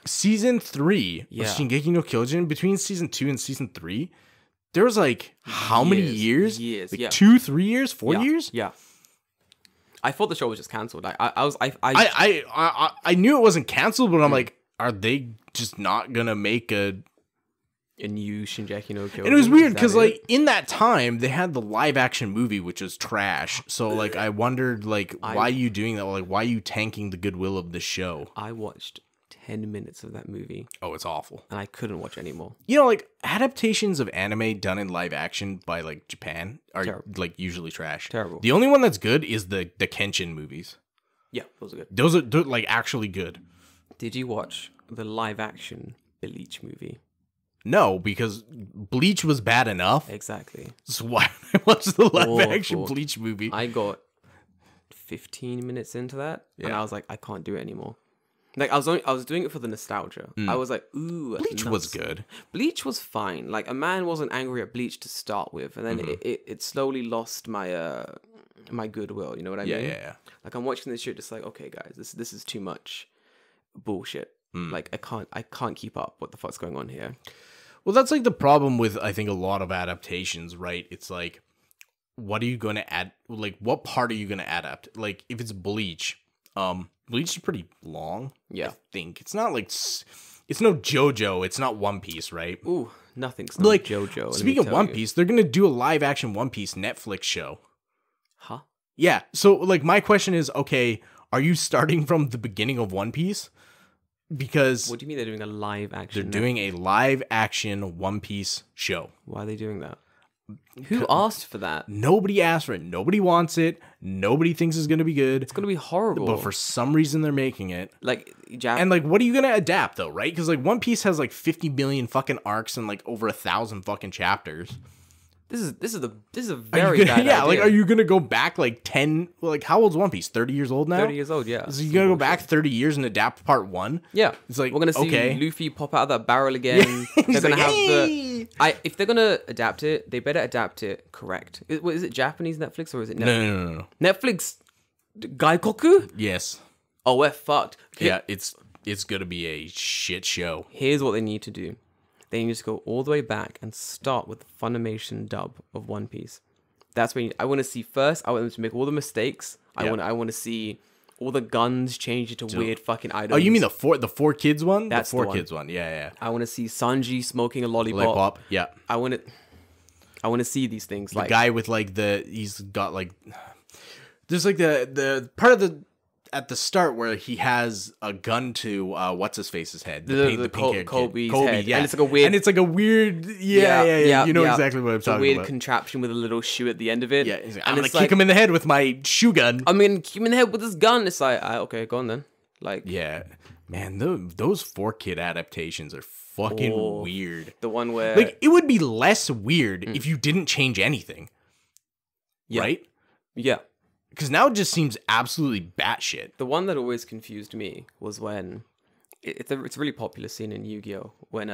season 3 of Shingeki no Kyojin, between season 2 and season 3, there was, like, how many years? Like, 2, 3 years? 4 years? Yeah. I thought the show was just cancelled. I knew it wasn't canceled, but I'm like, are they just not gonna make a new Shingeki no Kyojin? And it was weird because, like, in that time they had the live action movie, which was trash. So, like, I wondered, like, why are you doing that? Like, why are you tanking the goodwill of the show? I watched 10 minutes of that movie. Oh, it's awful. And I couldn't watch anymore. Like, adaptations of anime done in live action by, like, Japan are terrible. Like, usually trash. Terrible. The only one that's good is the Kenshin movies. Yeah, those are good. They're like, actually good. Did you watch the live action Bleach movie? No, because Bleach was bad enough. Exactly. So why did I watch the live action Bleach movie? I got 15 minutes into that, and I was like, I can't do it anymore. Like, I was doing it for the nostalgia. I was like, ooh, Bleach was good. Bleach was fine. Like, a man wasn't angry at Bleach to start with, and then it slowly lost my my goodwill. You know what I mean? Yeah. Like, I'm watching this shit, just like, okay, guys, this is too much bullshit. Like, I can't keep up. What the fuck's going on here? Well, that's like the problem with, I think, a lot of adaptations, right? It's like, what are you going to add? Like, what part are you going to adapt? Like, if it's Bleach, Bleach is pretty long. Yeah. I think. It's not like, it's no JoJo. It's not One Piece, right? Ooh, nothing's like JoJo. Speaking of One Piece, they're going to do a live action One Piece Netflix show. Huh? Yeah. So, like, my question is, okay, are you starting from the beginning of One Piece? Because... What do you mean they're doing a live action? They're doing a live action One Piece show. Why are they doing that? Who asked for that? Nobody asked for it. Nobody wants it. Nobody thinks it's going to be good. It's going to be horrible. But for some reason, they're making it. Like, and, like, what are you going to adapt, though, right? Because, like, One Piece has, like, 50 million fucking arcs and, like, over 1,000 fucking chapters. This is a very bad yeah, idea. like, are you gonna go back like 10? Like, how old's One Piece? 30 years old now. 30 years old, yeah. So you gotta go back 30 years and adapt part 1? Yeah, it's like we're gonna see Luffy pop out of that barrel again. They're gonna have if they're gonna adapt it, they better adapt it correct. Is it Japanese Netflix or is it Netflix? No. Netflix, Gaikoku? Yes. Oh, we're fucked. Yeah, it's gonna be a shit show. Here's what they need to do. They need to go all the way back and start with the Funimation dub of One Piece. That's when I want to see first. I want them to make all the mistakes. I want to see all the guns change into weird fucking items. Oh, you mean the four kids one? That's the four the one. kids one. Yeah. I want to see Sanji smoking a lollipop. Yeah. I want to see these things. The guy with like he's got like, there's like the part of the at the start where he has a gun to what's his face's head, the pink-haired Kobe's kid. head. Yeah, and it's like a weird yeah. You know exactly what I'm talking about. A weird contraption with a little shoe at the end of it. Yeah, like, I'm gonna kick him in the head with my shoe gun. I'm gonna kick him in the head with this gun. It's like, okay, go on then. Like, yeah, man, those 4-kid adaptations are fucking weird. The one where like it would be less weird if you didn't change anything, right? Yeah. Because now it just seems absolutely batshit. The one that always confused me was when it's a really popular scene in Yu-Gi-Oh! When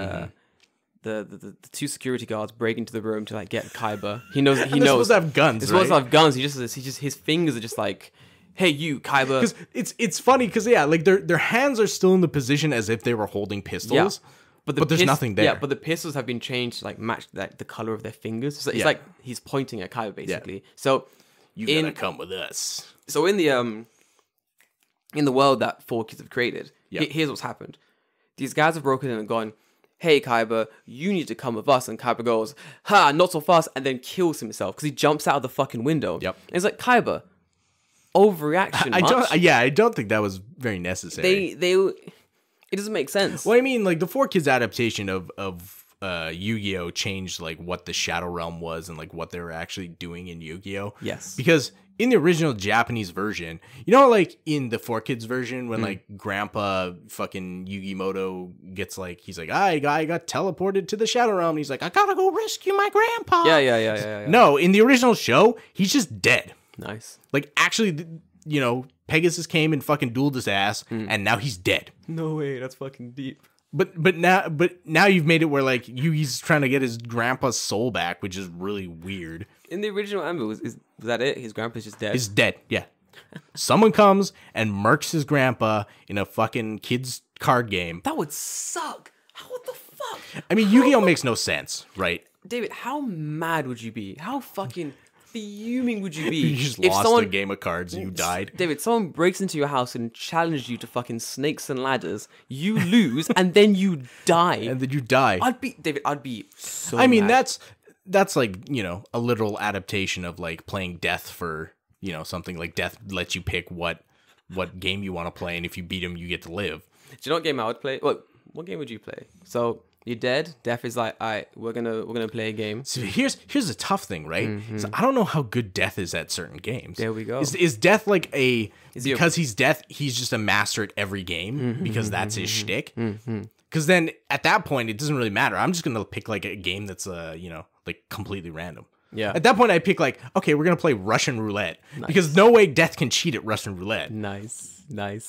the two security guards break into the room to like get Kaiba. He knows. They're supposed to have guns. They're supposed to have guns. His fingers are just like, hey, you Kaiba. Because it's funny because like their hands are still in the position as if they were holding pistols. Yeah. But there's nothing there. Yeah, but the pistols have been changed to like match the color of their fingers. So it's like he's pointing at Kaiba basically. Yeah. So. You gotta come with us. So in the world that 4 Kids have created, here's what's happened. These guys have broken in and gone, hey, Kaiba, you need to come with us. And Kaiba goes, ha, not so fast, and then kills himself because he jumps out of the fucking window. Yep. And it's like, Kaiba, overreaction. I don't think that was very necessary. It doesn't make sense. Well, I mean, like the 4 Kids adaptation of Yu-Gi-Oh changed like what the Shadow Realm was and like what they were actually doing in Yu-Gi-Oh. Yes. Because in the original Japanese version, you know, like in the 4 Kids version when like Grandpa fucking Yu-Gi-Moto gets like, he's like, I got teleported to the Shadow Realm. And he's like, I gotta go rescue my grandpa. Yeah. No, in the original show, he's just dead. Nice. Like actually, you know, Pegasus came and fucking dueled his ass and now he's dead. No way, that's fucking deep. But now you've made it where like Yugi's trying to get his grandpa's soul back, which is really weird. In the original anime, was that it? His grandpa's just dead? He's dead, yeah. Someone comes and murks his grandpa in a fucking kid's card game. That would suck. What the fuck? I mean, Yu-Gi-Oh makes no sense, right? David, how mad would you be? How fucking fuming would you be? You just lost a game of cards and you died. David, someone breaks into your house and challenges you to fucking snakes and ladders. You lose and then you die. And then you die. I'd be so I mean, mad. that's like, you know, a literal adaptation of like playing Death for, you know, something like Death lets you pick what game you want to play, and if you beat him, you get to live. Do you know what game I would play? What game would you play? So you're dead. Death is like, all right, we're gonna play a game. So here's the tough thing, right? So I don't know how good Death is at certain games. There we go. Is Death like because he's Death, he's just a master at every game because that's his shtick? Because then at that point, it doesn't really matter. I'm just gonna pick like a game that's you know, like completely random. Yeah. At that point, I pick like, okay, we're gonna play Russian roulette because no way Death can cheat at Russian roulette. Nice.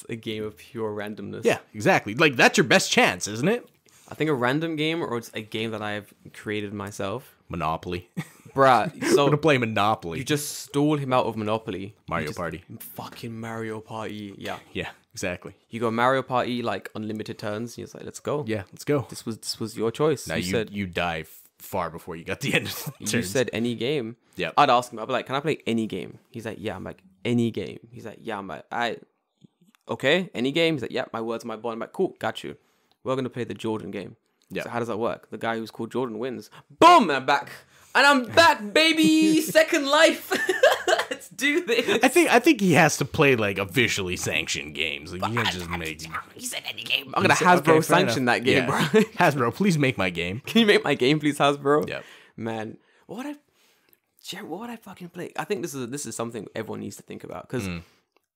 A game of pure randomness. Yeah, exactly. Like that's your best chance, isn't it? I think a random game, or it's a game that I've created myself. Monopoly. Bruh, so I'm gonna play Monopoly. You just stole him out of Monopoly. Mario Party. Fucking Mario Party. Yeah. Yeah, exactly. You go Mario Party like unlimited turns. You're like, let's go. Yeah, let's go. This was your choice. Now you die far before you got the end of the turns. You said any game. Yeah. I'd ask him. I'd be like, can I play any game? He's like, yeah. I'm like, any game. He's like, yeah. I'm like, okay, any game. He's like, yeah. My word's my bond. I'm like, cool, got you. We're gonna play the Jordan game. Yeah. So how does that work? The guy who's called Jordan wins. Boom! And I'm back. And I'm back, baby. Second life. Let's do this. I think he has to play like officially sanctioned games. Like you can't just make. He said any game. I'm gonna Hasbro sanction that game, bro. Hasbro, please make my game. Can you make my game, please, Hasbro? Yeah. Man, what would I fucking play? I think this is something everyone needs to think about because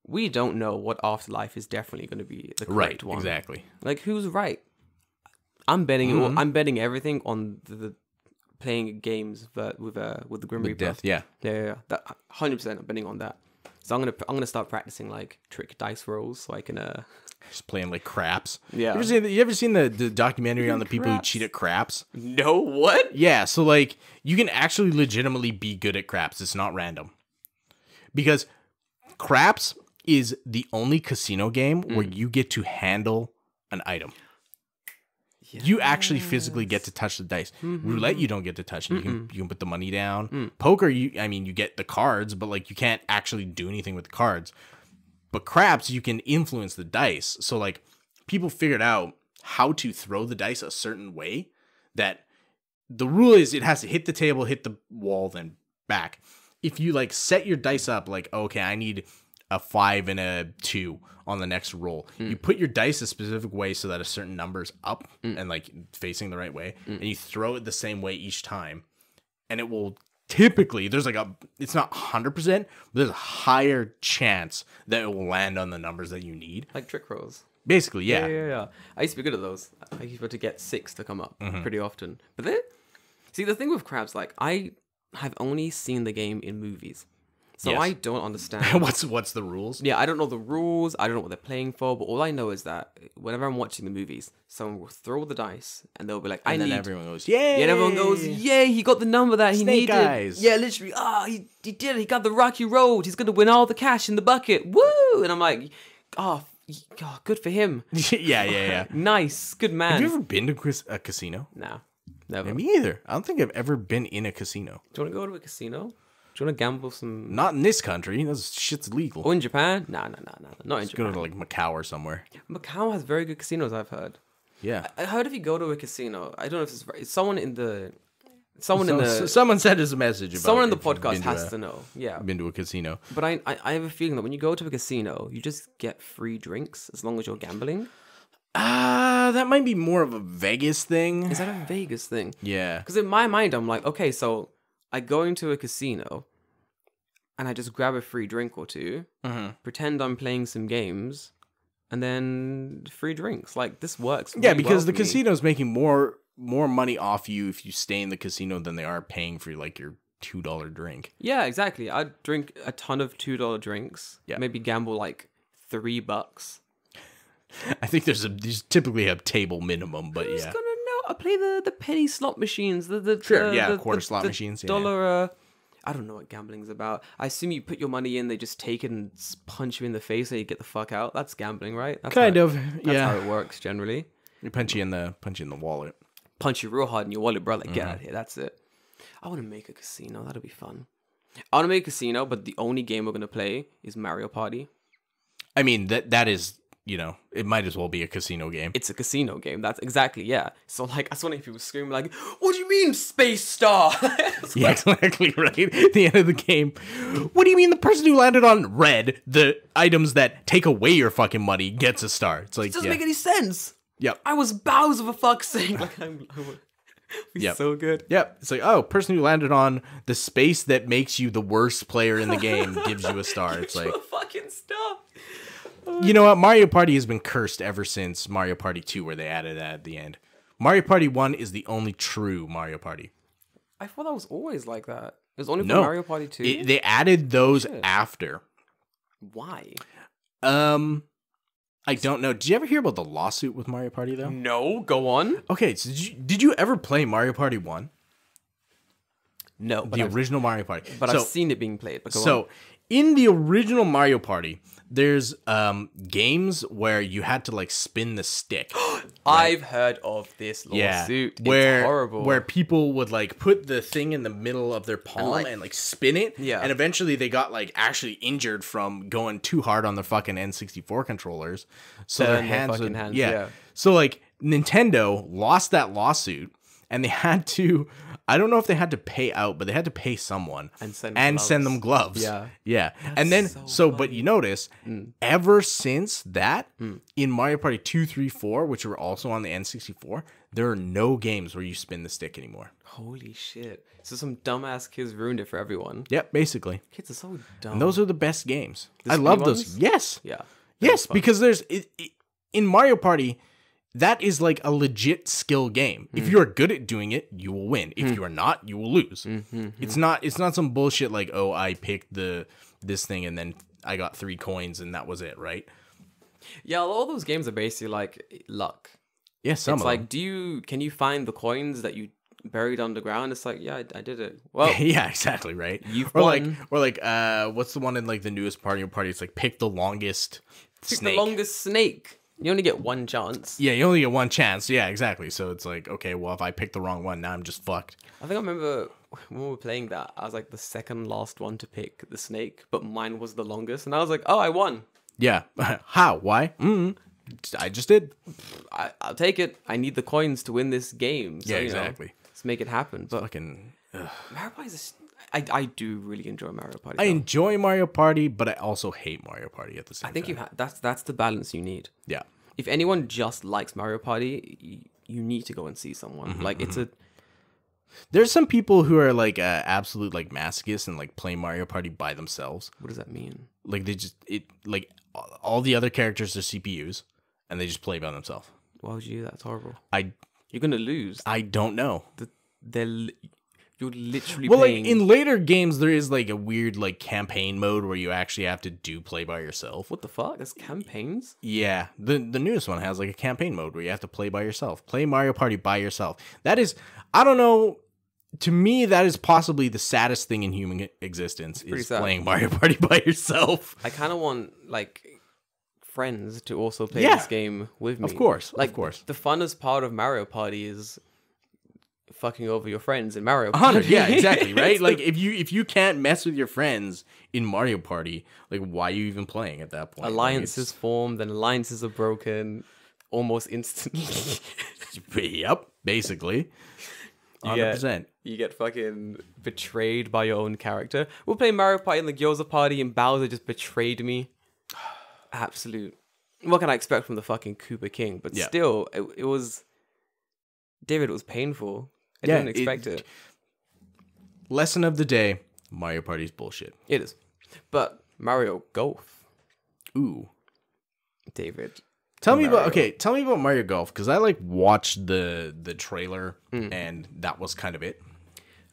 we don't know what Afterlife is definitely going to be the correct one. Exactly. Like who's right? I'm betting I'm betting everything on the playing games with the Grim Reaper. Death, yeah. Yeah. That 100%. I'm betting on that. So I'm gonna start practicing like trick dice rolls so I can Just playing like craps. Yeah. You ever seen the documentary on the people who Craps. cheat at craps? No, what? Yeah, so like you can actually legitimately be good at craps. It's not random. Because craps is the only casino game where you get to handle an item. You actually physically get to touch the dice. Roulette, you don't get to touch. You can put the money down. Poker, you get the cards, but like you can't actually do anything with the cards. But craps, you can influence the dice. So like people figured out how to throw the dice a certain way that the rule is it has to hit the table, hit the wall, then back. If you like set your dice up like, okay, I need a 5 and a 2 on the next roll. You put your dice a specific way so that a certain number's up and like facing the right way, and you throw it the same way each time, and it will typically, there's like it's not 100%, but there's a higher chance that it will land on the numbers that you need. Like trick rolls. Basically, yeah. Yeah. I used to be good at those. I used to get 6 to come up pretty often. But then, see, the thing with craps, like I have only seen the game in movies. So Yes. I don't understand. What's the rules? Yeah, I don't know the rules. I don't know what they're playing for. But all I know is that whenever I'm watching the movies, someone will throw the dice and they'll be like, And I then need. everyone goes, yay! Yeah, and everyone goes, yay, he got the number that he Snake needed. eyes. Yeah, literally, he did it. He got the Rocky Road. He's going to win all the cash in the bucket. Woo! And I'm like, good for him. yeah. Nice. Good man. Have you ever been to a casino? No, never. Me either. I don't think I've ever been in a casino. Do you want to go to a casino? Do you want to gamble some? Not in this country. That shit's illegal. Oh, in Japan? No. Not in Just go Japan. to like Macau or somewhere. Macau has very good casinos, I've heard. Yeah. I heard if you go to a casino, I don't know if it's right. Someone in the Someone sent us a message about someone in the if you've podcast been has to know. Yeah. been to a casino. But I have a feeling that when you go to a casino, you just get free drinks as long as you're gambling. That might be more of a Vegas thing. Is that a Vegas thing? Yeah. Because in my mind, I'm like, okay, so I go into a casino and I just grab a free drink or two, pretend I'm playing some games, and then free drinks. Like, this works. Yeah, really because well the for me. casino's making more money off you if you stay in the casino than they are paying for like your $2 drink. Yeah, exactly. I'd drink a ton of $2 drinks. Yeah. Maybe gamble like $3. I think these typically have table minimum, but Who's yeah. gonna know? I play the penny slot machines. Quarter slot machines. Yeah. Dollar. I don't know what gambling's about. I assume you put your money in, they just take it and punch you in the face, and you get the fuck out. That's gambling, right? That's Kind how, of. That's Yeah. how it works generally. They punch you in the wallet. Punch you real hard in your wallet, bro. Like, get out of here. That's it. I want to make a casino. That'll be fun. I want to make a casino, but the only game we're gonna play is Mario Party. I mean that is, it might as well be a casino game. It's a casino game. That's exactly, yeah. So, like, I was wondering if people scream, like, what do you mean, Space Star? Yeah, exactly right. At the end of the game. What do you mean the person who landed on red, the items that take away your fucking money, gets a star? It's like, It doesn't make any sense. Yep. I was Bowser for fuck's sake. Like, Yep. so good. Yep. It's like, person who landed on the space that makes you the worst player in the game gives you a star. It's like, fucking stuff. you know what? Mario Party has been cursed ever since Mario Party 2, where they added that at the end. Mario Party 1 is the only true Mario Party. I thought that was always like that. It was only for No. Mario Party 2. They added those after. Why? I don't know. Did you ever hear about the lawsuit with Mario Party, though? No, go on. Okay, so did you ever play Mario Party 1? No, but The original Mario Party. I've seen it being played. But go on. So, in the original Mario Party, there's games where you had to like spin the stick. I've heard of this lawsuit. where it's horrible. where people would like put the thing in the middle of their palm and like spin it. Yeah. And eventually they got like actually injured from going too hard on their fucking N64 controllers. So their hands would, yeah. So like Nintendo lost that lawsuit and they had to, I don't know if they had to pay out, but they had to pay someone And send them gloves. Yeah. Yeah. And then, so but you notice, ever since that, in Mario Party 2, 3, 4, which were also on the N64, there are no games where you spin the stick anymore. Holy shit. So some dumbass kids ruined it for everyone. Yep, basically. Kids are so dumb. And those are the best games. The I love spinny those. ones? Yes. Yeah. Yes, because there's in Mario Party, that is like a legit skill game. If you are good at doing it, you will win. If you are not, you will lose. It's not some bullshit like, oh, I picked this thing and then I got 3 coins and that was it, right? Yeah, all those games are basically like luck. Yeah, some it's of like, them. can you find the coins that you buried underground? It's like, yeah, I did it. Well, yeah, exactly, right. You've or won. like what's the one in like the newest Mario Party? It's like pick the longest snake. The longest snake. You only get one chance. Yeah, you only get one chance. Yeah, exactly. So it's like, okay, well, if I pick the wrong one, now I'm just fucked. I think I remember when we were playing that, I was like the second last one to pick the snake, but mine was the longest, and I was like, oh, I won. Yeah. How? Why? I just did. I'll take it. I need the coins to win this game. So, yeah, exactly. Let's make it happen. But fucking Mario Party is I do really enjoy Mario Party. I enjoy Mario Party, but I also hate Mario Party at the same time. I think that's the balance you need. Yeah. If anyone just likes Mario Party, you need to go and see someone. Like it's a. There's some people who are like absolute like masochists and like play Mario Party by themselves. What does that mean? Like they just like all the other characters are CPUs, and they just play by themselves. Why would you do that? That's horrible. You're gonna lose. I don't know. You're literally playing... like in later games there is like a weird like campaign mode where you actually have to play by yourself. What the fuck? There's campaigns? Yeah. The newest one has like a campaign mode where you have to play by yourself. Play Mario Party by yourself. That is, I don't know, to me that is possibly the saddest thing in human existence is sad. Playing Mario Party by yourself. I kind of want like friends to also play this game with me. Of course. Like, of course. The funnest part of Mario Party is fucking over your friends in Mario Party. 100, yeah, exactly, right? Like if you can't mess with your friends in Mario Party, like why are you even playing at that point? Alliances formed and alliances are broken almost instantly. Yep, basically. 100%. You get fucking betrayed by your own character. We're playing Mario Party and the Gyoza Party and Bowser just betrayed me. Absolute. What can I expect from the fucking Koopa King? But still, it was... David, it was painful. I didn't expect it. Lesson of the day, Mario Party's bullshit. It is. But Mario Golf. Ooh. David. Tell me about Mario Golf, because I like watched the trailer and that was kind of it.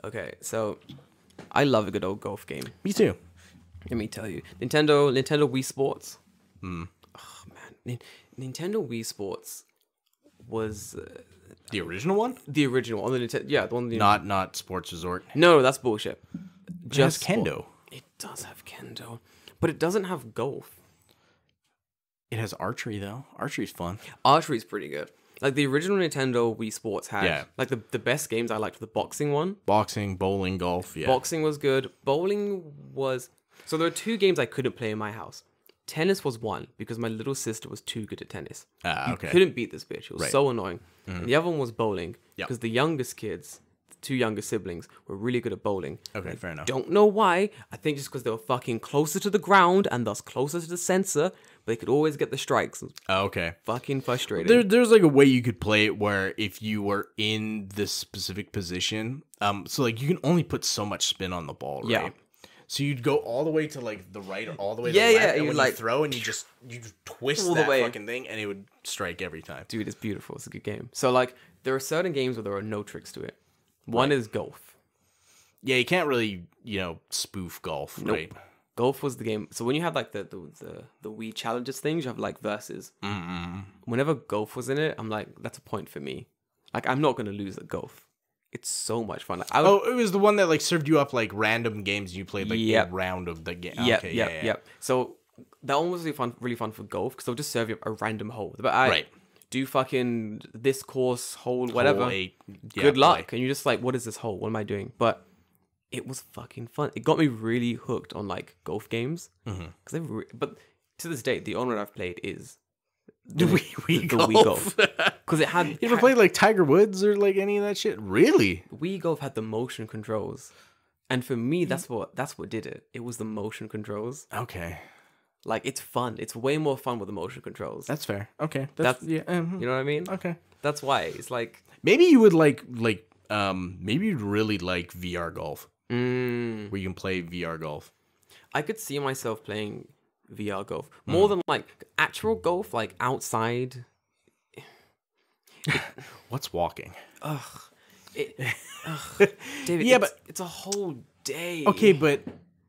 Okay, so I love a good old golf game. Me too. Let me tell you. Nintendo Wii Sports. Oh man. Nintendo Wii Sports was... the original one? The original one. The one. Not Sports Resort. No, that's bullshit. Just kendo. It does have kendo, but it doesn't have golf. It has archery though. Archery's fun. Archery's pretty good. Like the original Nintendo Wii Sports had like the best games I liked were the boxing one. Boxing, bowling, golf, yeah. Boxing was good. Bowling was... So there were 2 games I couldn't play in my house. Tennis was one because my little sister was too good at tennis. Okay. You couldn't beat this bitch. It was so annoying. And the other one was bowling because the youngest kids, the 2 younger siblings, were really good at bowling. Okay, fair enough. Don't know why. I think just because they were fucking closer to the ground and thus closer to the sensor, but they could always get the strikes. Okay. Fucking frustrating. There's like a way you could play it where if you were in this specific position, so like you can only put so much spin on the ball, right? Yeah. So you'd go all the way to like the right or all the way to the left, and when you throw and you twist that fucking thing and it would strike every time. Dude, it's beautiful. It's a good game. So like there are certain games where there are no tricks to it. One is golf. Yeah, you can't really, spoof golf, right? Golf was the game. So when you have like the Wii challenges things, you have like versus. Whenever golf was in it, I'm like, that's a point for me. Like I'm not gonna lose at golf. It's so much fun. It was the one that like served you up like random games and you played like a round of the game. Yeah. So that one was really fun for golf because they'll just serve you a random hole. But do fucking this course, hole, whatever. Hole 8. Good luck. And you're just like, what is this hole? What am I doing? But it was fucking fun. It got me really hooked on like golf games. But to this day, the only one I've played is the Wii Golf. Because it had... You ever played like Tiger Woods or like any of that shit? Really? Wii Golf had the motion controls. And for me, that's what did it. It was the motion controls. Okay. Like, it's fun. It's way more fun with the motion controls. That's fair. Okay. You know what I mean? Okay. That's why. It's like... Maybe you would maybe you'd really like VR golf. Where you can play VR golf. I could see myself playing VR golf. More than like actual golf, like outside. What's walking? Ugh. David, Yeah, but it's a whole day. Okay, but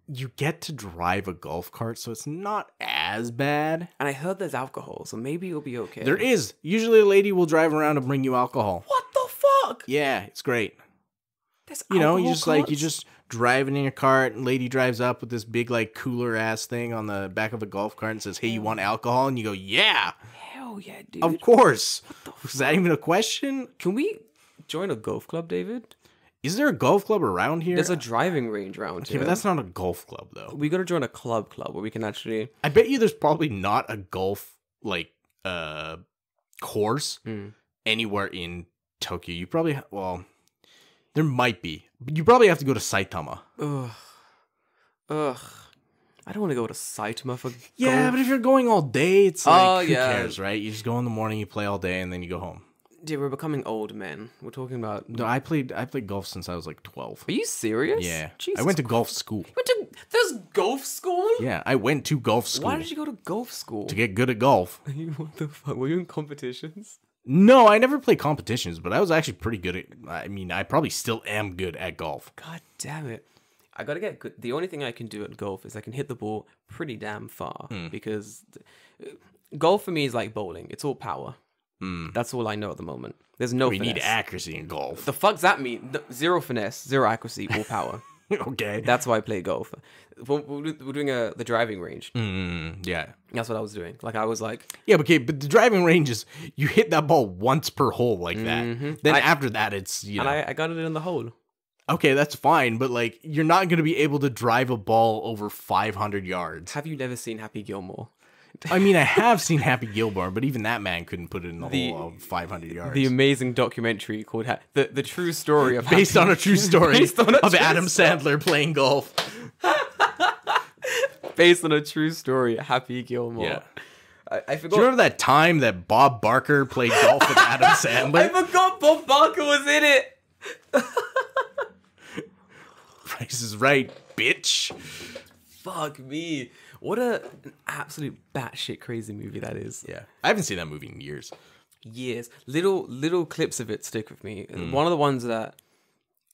you get to drive a golf cart, so it's not as bad. And I heard there's alcohol, so maybe you'll be okay. There is. Usually a lady will drive around and bring you alcohol. What the fuck? Yeah, it's great. There's You know, you alcohol just carts? driving in your cart, and lady drives up with this big like cooler ass thing on the back of the golf cart and says, "Hey, you want alcohol?" And you go, "Yeah, Hell yeah, dude. of course." Is that even a question? Can we join a golf club, David? Is there a golf club around here? There's a driving range around Okay, here. but that's not a golf club though. We gotta join a club where we can actually. I bet you there's probably not a golf like course anywhere in Tokyo. You probably there might be. But you probably have to go to Saitama. Ugh. I don't want to go to Saitama for Yeah, golf. but if you're going all day, it's like who yeah. cares, right? You just go in the morning, you play all day, and then you go home. Dude, we're becoming old men. We're talking about. No, I played golf since I was like 12. Are you serious? Yeah, Jesus I went to golf school. There's golf school? Yeah, I went to golf school Why did you go to golf school? to get good at golf. What the fuck? Were you in competitions? No, I never played competitions, but I was actually pretty good at. I mean, I probably still am good at golf. God damn it. I gotta get good. The only thing I can do at golf is I can hit the ball pretty damn far because golf for me is like bowling. It's all power. That's all I know at the moment. There's no We finesse. need accuracy in golf. The fuck's that mean? Zero finesse, zero accuracy, all power. Okay. That's why I play golf. We're doing the driving range. Yeah. That's what I was doing. Like I was like, Yeah, okay, but the driving range is you hit that ball once per hole like that. Then after that, it's, you know. and I got it in the hole. Okay, that's fine, but like you're not going to be able to drive a ball over 500 yards. Have you never seen Happy Gilmore? I mean, I have seen Happy Gilmore, but even that man couldn't put it in the hole of 500 yards. The amazing documentary called the true story of based on a true story Based on a of true Adam Sandler playing golf. based on a true story, Happy Gilmore. Yeah. I Do forgot. you remember that time that Bob Barker played golf with Adam I Sandler? forgot Bob Barker was in it. Price is Right, bitch. Fuck me. What an absolute batshit crazy movie that is. Yeah, I haven't seen that movie in years. Years. Little clips of it stick with me. One of the ones that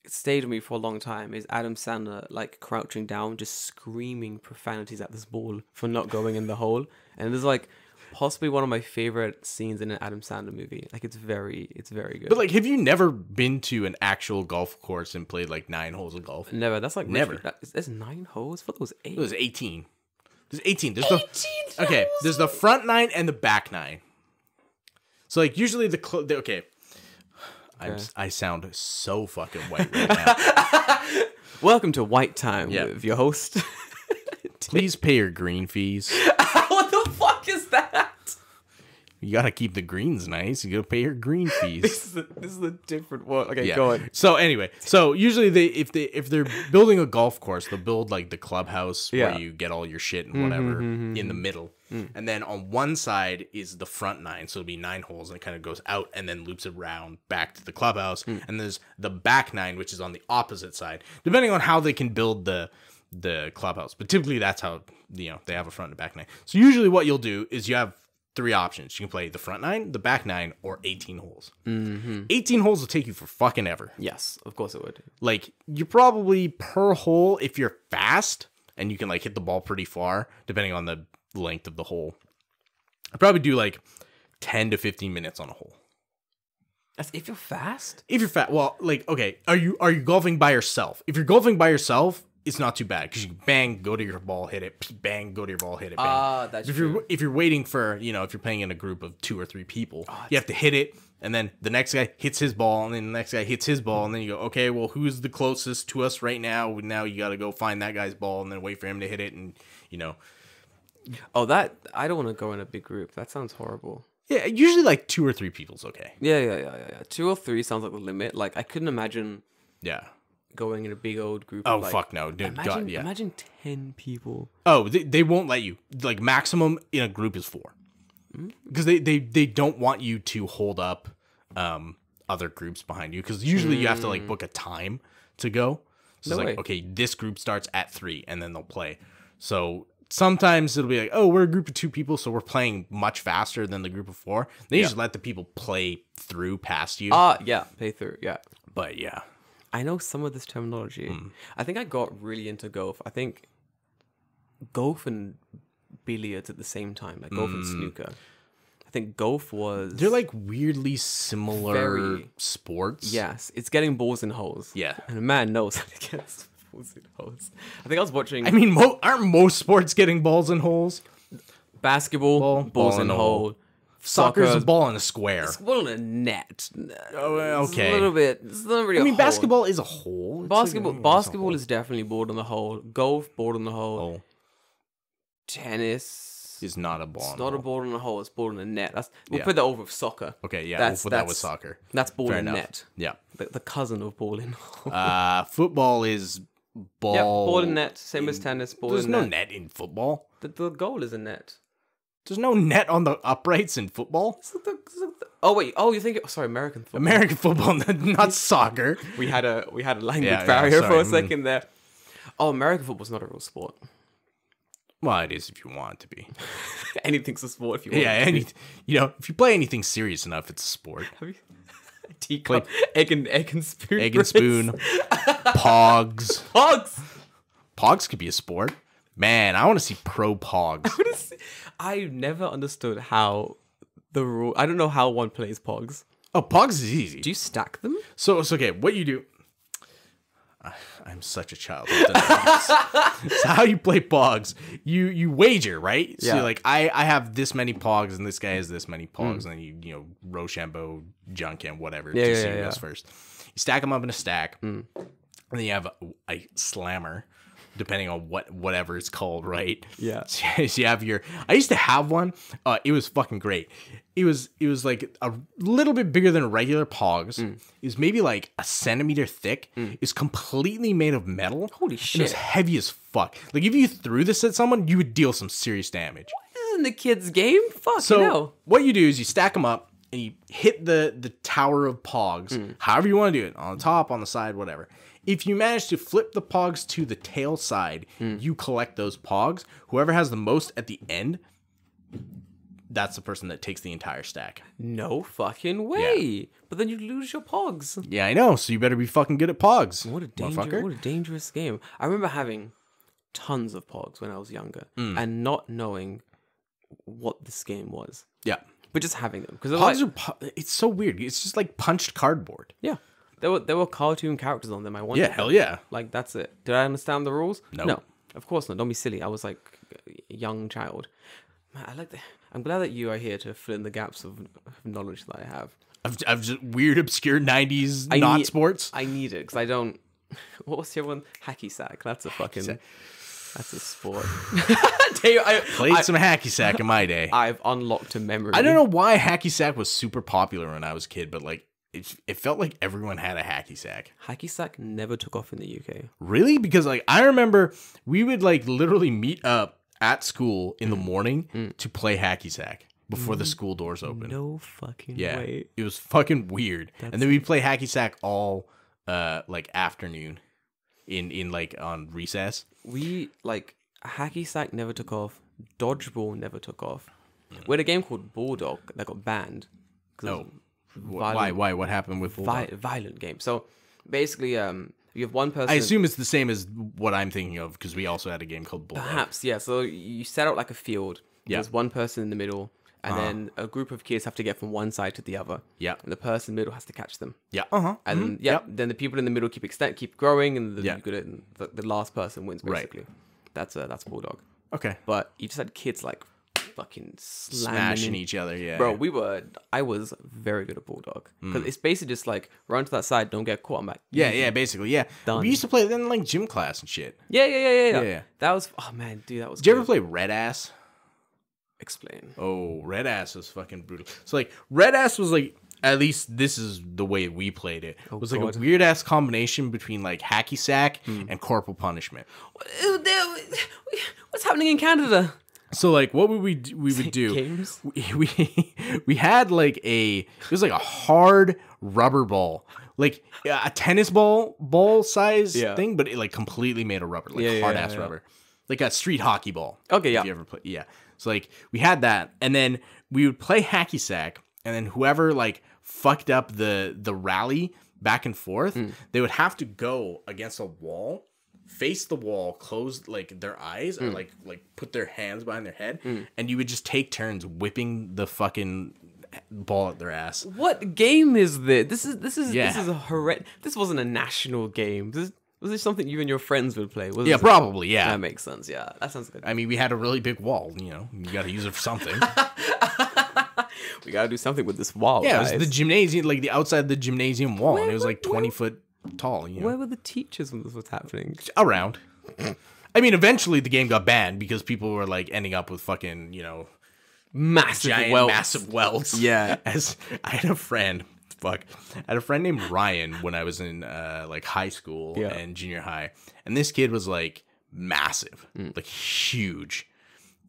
stayed with me for a long time is Adam Sandler like crouching down, just screaming profanities at this ball for not going in the hole. And there's like possibly one of my favorite scenes in an Adam Sandler movie. Like it's very good. But like, have you never been to an actual golf course and played like 9 holes of golf? Never. That's like Never. There's 9 holes. I thought there was 8. It was 18. There's 18. There's 18 okay. holes? There's the front 9 and the back 9. So like usually okay. I sound so fucking white right now. Welcome to White Time Yeah. with your host. Please pay your green fees. What the fuck is that? You gotta keep the greens nice. You gotta pay your green fees. This is a different one. Okay, go on. So anyway, usually if they're building a golf course, they'll build like the clubhouse Yeah. where you get all your shit and whatever in the middle, and then on one side is the front 9, so it'll be 9 holes, and it kind of goes out and then loops around back to the clubhouse, and there's the back 9, which is on the opposite side, depending on how they can build the clubhouse. But typically that's how they have a front and back 9. So usually what you'll do is you have 3 options. You can play the front 9, the back 9, or 18 holes. 18 holes will take you for fucking ever. Yes, of course it would. Like, you're probably per hole, if you're fast, and you can, like, hit the ball pretty far, depending on the length of the hole. I'd probably do, like, 10 to 15 minutes on a hole. That's if you're fast? If you're fast, well, like, okay, are you golfing by yourself? If you're golfing by yourself, it's not too bad, because you bang, go to your ball, hit it, bang, go to your ball, hit it, bang. That's If you're waiting for, if you're playing in a group of 2 or 3 people, you have to hit it, and then the next guy hits his ball, and then the next guy hits his ball, and then you go, okay, well, who's the closest to us right now? Now you got to go find that guy's ball, and then wait for him to hit it, and, Oh, that I don't want to go in a big group. That sounds horrible. Yeah, usually like 2 or 3 people's okay. Yeah. 2 or 3 sounds like the limit. Like I couldn't imagine Yeah. going in a big old group. Oh, of, like, fuck no. Dude, God, yeah. Imagine 10 people. Oh, they won't let you. Like, maximum in a group is 4. Because they don't want you to hold up other groups behind you. Because usually you have to, like, book a time to go. So No it's way. like, okay, this group starts at 3, and then they'll play. So sometimes it'll be like, oh, we're a group of 2 people, so we're playing much faster than the group of 4. Then you just let the people play through past you. Yeah, play through, yeah. But yeah. I know some of this terminology. I think I got really into golf. I think golf and billiards at the same time, like golf and snooker. I think golf was... They're like weirdly similar sports. Yes, it's getting balls in holes. Yeah. And a man knows how to get balls in holes. I think I was watching... I mean, aren't most sports getting balls in holes? Basketball, balls in hole. Soccer's a ball in a square. It's a ball in a net. Oh, okay. It's a little bit... It's not really I mean, a hole. basketball is a hole. Basketball is definitely ball in the hole. Golf, ball in the hole. Tennis... is not a ball. It's not a ball in a hole. It's ball in a net. We'll put that over with soccer. Okay, yeah, we'll put that with soccer. That's ball Fair in enough. net. Yeah. The cousin of ball in hole. Football is ball. Yeah, ball in net. Same as tennis. Ball There's in no net. net in football. The goal is a net. There's no net on the uprights in football. Oh wait. Oh, you think? Sorry, American football. American football, not soccer. We had a language barrier for a second there. Oh, American football's not a real sport. Well, it is if you want it to be. Anything's a sport if you want. Yeah, if you play anything serious enough, it's a sport. Teacup, egg and spoon. Egg and spoon. Pogs. Pogs could be a sport. Man, I want to see pro pogs. I never understood how the rule. I don't know how one plays pogs. Oh, pogs is easy. Do you stack them? So it's okay. What you do. I'm such a child. So how you play pogs? You wager, right? So you're like, I have this many pogs, and this guy has this many pogs, and then you Rochambeau, Junkin, whatever. To see who goes first. You stack them up in a stack, and then you have a slammer, depending on whatever it's called, right? Yeah. So you have your. I used to have one. It was fucking great. It was like a little bit bigger than regular pogs. It was maybe like a centimeter thick. It's completely made of metal. Holy shit! And it was heavy as fuck. Like if you threw this at someone, you would deal some serious damage. This isn't a kid's game. Fuck. So what you do is you stack them up and you hit the tower of pogs. However you want to do it, on the top, on the side, whatever. If you manage to flip the pogs to the tail side, you collect those pogs. Whoever has the most at the end, that's the person that takes the entire stack. No fucking way. Yeah. But then you lose your pogs. Yeah, I know. So you better be fucking good at pogs. What a dangerous game. I remember having tons of pogs when I was younger and not knowing what this game was. Yeah. But just having them. Because Pogs it's so weird. It's just like punched cardboard. Yeah. There were cartoon characters on them. I wanted hell yeah. Like, that's it. Did I understand the rules? No. No. Of course not. Don't be silly. I was like a young child. Man, I'm glad that you are here to fill in the gaps of knowledge that I have. Of just weird, obscure 90s sports. I need it because I don't... What was the other one? Hacky sack. That's a fucking... That's a sport. I played some hacky sack in my day. I've unlocked a memory. I don't know why hacky sack was super popular when I was a kid, but like it felt like everyone had a hacky sack. Hacky sack never took off in the UK. Really? Because like I remember we would like literally meet up at school in the morning to play hacky sack before the school doors opened. No fucking way. It was fucking weird. And then we'd play hacky sack all like afternoon in like on recess. We like hacky sack never took off. Dodgeball never took off. We had a game called Bulldog that got banned. Oh, why? What happened with Bulldog? Violent game. So basically, you have one person. I assume it's the same as what I'm thinking of because we also had a game called Bulldog. Perhaps, yeah. So you set out like a field. Yeah. There's one person in the middle, and then a group of kids have to get from one side to the other. Yeah. And the person in the middle has to catch them. Yeah. And then the people in the middle keep growing, and the last person wins basically. Right. That's Bulldog. Okay. But you just had kids like fucking smashing each other. Yeah. Bro, I was very good at Bulldog because it's basically just like run to that side, don't get caught. I'm like, basically, yeah. Done. We used to play it in like gym class and shit. Yeah. That was man, dude. That was. Did you ever play Red Ass? Explain. Oh, Red Ass was fucking brutal. So like Red Ass was like, at least this is the way we played it. It was like a weird ass combination between like hacky sack and corporal punishment. What's happening in Canada? So like what would we do? Games? We had like it was like a hard rubber ball. Like a tennis ball size thing, but it like completely made of rubber, like hard ass rubber. like a street hockey ball. Okay, yeah. If you ever play, yeah. So like we had that, and then we would play hacky sack, and then whoever like fucked up the rally back and forth, they would have to go against a wall, face the wall, close like their eyes, or like put their hands behind their head, and you would just take turns whipping the fucking ball at their ass. What game is this? This is a horrendous. This wasn't a national game. Was this something you and your friends would play? Yeah, probably. Yeah, that makes sense. Yeah, that sounds good. I mean, we had a really big wall. You know, you got to use it for something. We got to do something with this wall. Yeah, guys. it was the gymnasium, like the outside of the gymnasium wall, and it was like 20 foot tall. You know? Where were the teachers when this was happening? Around. I mean, eventually the game got banned because people were like ending up with fucking, you know, massive welts. Yeah. As I had a friend. I had a friend named Ryan when I was in like high school and junior high, and this kid was like massive, like huge.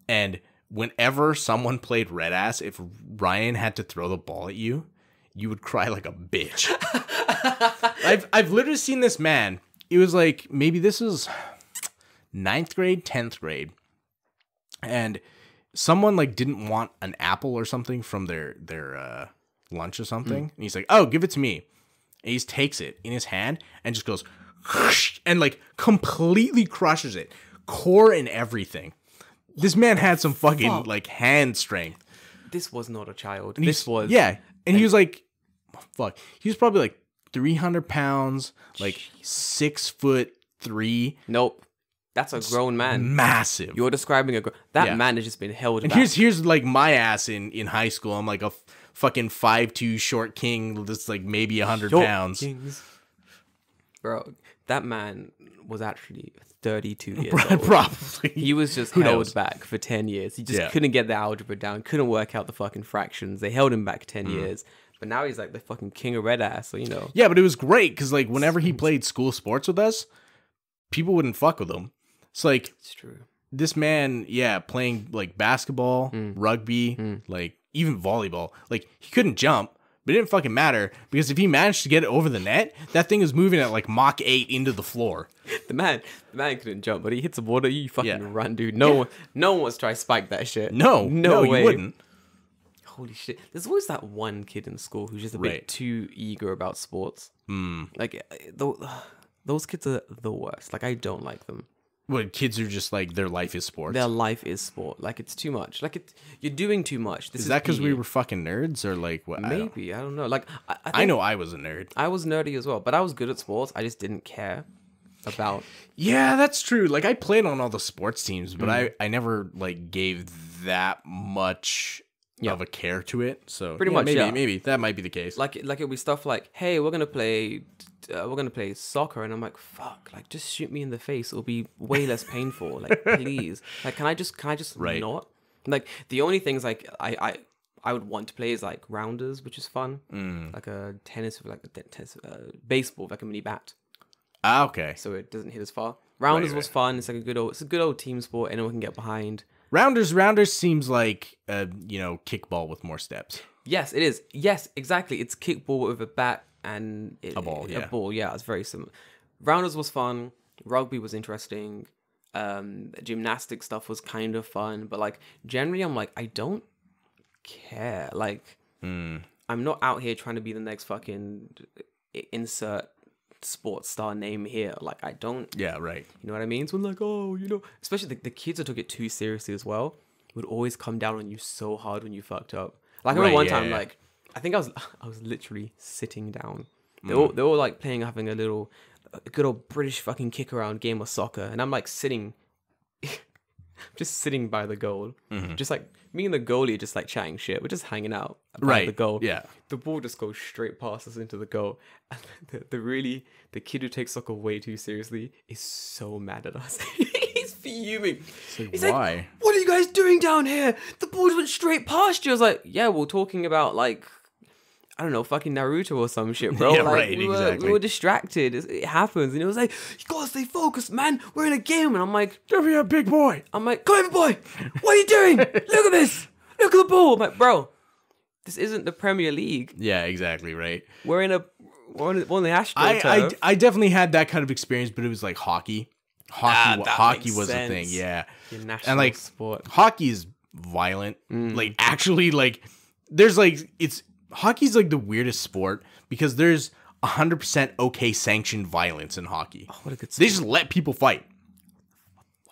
And whenever someone played red ass, if Ryan had to throw the ball at you, you would cry like a bitch. I've literally seen this man. It was like maybe this was 9th grade, 10th grade, and someone like didn't want an apple or something from their lunch or something, and he's like, "Oh, give it to me." And he just takes it in his hand and just goes and like completely crushes it, core and everything. This man had some fucking like hand strength. This was not a child. And this was and he was like, fuck. He was probably like 300 pounds, like 6'3". Nope. That's a grown man. Massive. You're describing that man has just been held back. And here's like my ass in high school. I'm like a fucking 5'2" short king that's like maybe 100 pounds. Kings. Bro, that man was actually 32 years old. Probably. He was just held back for 10 years. He just couldn't get the algebra down, couldn't work out the fucking fractions. They held him back 10 years. But now he's like the fucking king of red ass, so you know. Yeah, but it was great because like whenever he played school sports with us, people wouldn't fuck with him. It's like, it's true. This man, playing like basketball, rugby, like even volleyball, like he couldn't jump, but it didn't fucking matter because if he managed to get it over the net, that thing was moving at like Mach 8 into the floor. The man couldn't jump, but he hits the water, you fucking run, dude. No one wants to try to spike that shit. No way. You wouldn't. Holy shit. There's always that one kid in school who's just a bit too eager about sports. Like, those kids are the worst. Like, I don't like them. What, kids are just like, their life is sports? Their life is sport. Like, it's too much. Like, you're doing too much. Is that because we were fucking nerds or like what? Maybe. I don't know. Like, I know I was a nerd. I was nerdy as well, but I was good at sports. I just didn't care about. Yeah, that's true. Like, I played on all the sports teams, but I never like gave that much of a care to it. So pretty much, maybe that might be the case. Like it'll be stuff like, hey, we're gonna play soccer, and I'm like, fuck, like just shoot me in the face. It'll be way less painful. Like, please, like, can I just not? Like, the only things like I would want to play is like rounders, which is fun, like a tennis, baseball, like a mini bat. Ah, okay. So it doesn't hit as far. Rounders was fun. It's like a good old team sport. Anyone can get behind. Rounders seems like kickball with more steps. Yes, it is. Yes, exactly. It's kickball with a bat and a ball. A ball. Yeah, it's very similar. Rounders was fun. Rugby was interesting. Gymnastic stuff was kind of fun, but like generally, I'm like, I don't care. Like, I'm not out here trying to be the next fucking insert sports star name here. Like, I don't. Yeah, right. You know what I mean? So I'm like, oh, especially the kids that took it too seriously as well would always come down on you so hard when you fucked up. Like, I remember one time, like, I think I was literally sitting down. They all like having a good old British fucking kick around game of soccer, and I'm like sitting, just sitting by the goal, just like me and the goalie just like chatting shit. We're just hanging out by the goal. Yeah, the ball just goes straight past us into the goal, and the kid who takes soccer way too seriously is so mad at us. He's fuming. He's like, why? What are you guys doing down here? The ball went straight past you. I was like, yeah, we're talking about like, I don't know, fucking Naruto or some shit, bro. Yeah, like, right, exactly. We were distracted. It happens. And it was like, you gotta stay focused, man. We're in a game. And I'm like, don't be a big boy. I'm like, come here, boy. What are you doing? Look at this. Look at the ball. I'm like, bro, this isn't the Premier League. Yeah, exactly, right. We're on the Astro turf. I definitely had that kind of experience, but it was like hockey. Hockey was a thing, yeah. Your national And like sport. hockey is violent. Like actually, like there's like hockey's like the weirdest sport because there's 100% okay sanctioned violence in hockey. Oh, what a good They sport. just let people fight.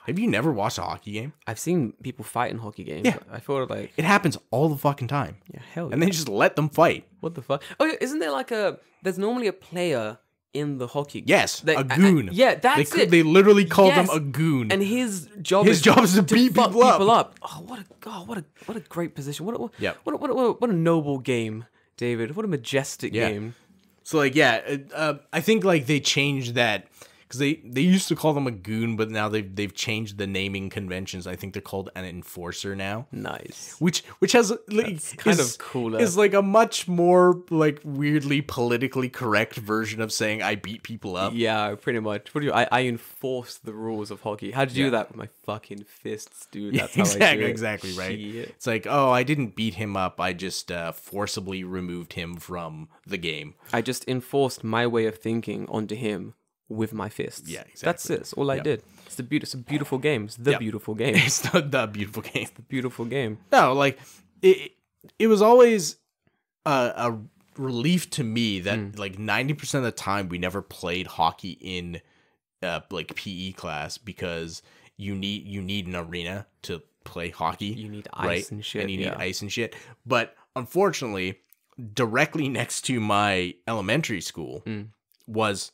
Have you never watched a hockey game? I've seen people fight in hockey games. Yeah. I thought like, It happens all the fucking time. yeah, hell yeah. And they just let them fight. What the fuck? Oh, yeah, isn't there like there's normally a player in the hockey game? Yes, a goon. Yeah, that's it. They literally called him Yes. a goon. And his job His job is to beat fuck people up. Oh, what a great position. Yep. What a noble game, David. What a majestic Yeah. game. So like, yeah, I think like they changed that because they used to call them a goon, but now they've changed the naming conventions. I think they're called an enforcer now. Nice. Which has like kind of cooler. Is like a much more like weirdly politically correct version of saying I beat people up. Yeah, pretty much. What do you? I enforce the rules of hockey. How did you do that with my fucking fists, dude? That's how I do it. Exactly right. Shit. It's like, oh, I didn't beat him up. I just forcibly removed him from the game. I just enforced my way of thinking onto him with my fists. Yeah, exactly. That's it. That's all I did. It's a beautiful game. It's the beautiful game. It's not the beautiful game. The beautiful game. No, like it was always a relief to me that like 90% of the time we never played hockey in like PE class because you need an arena to play hockey. You need ice right? and shit. And you need ice and shit. But unfortunately, directly next to my elementary school was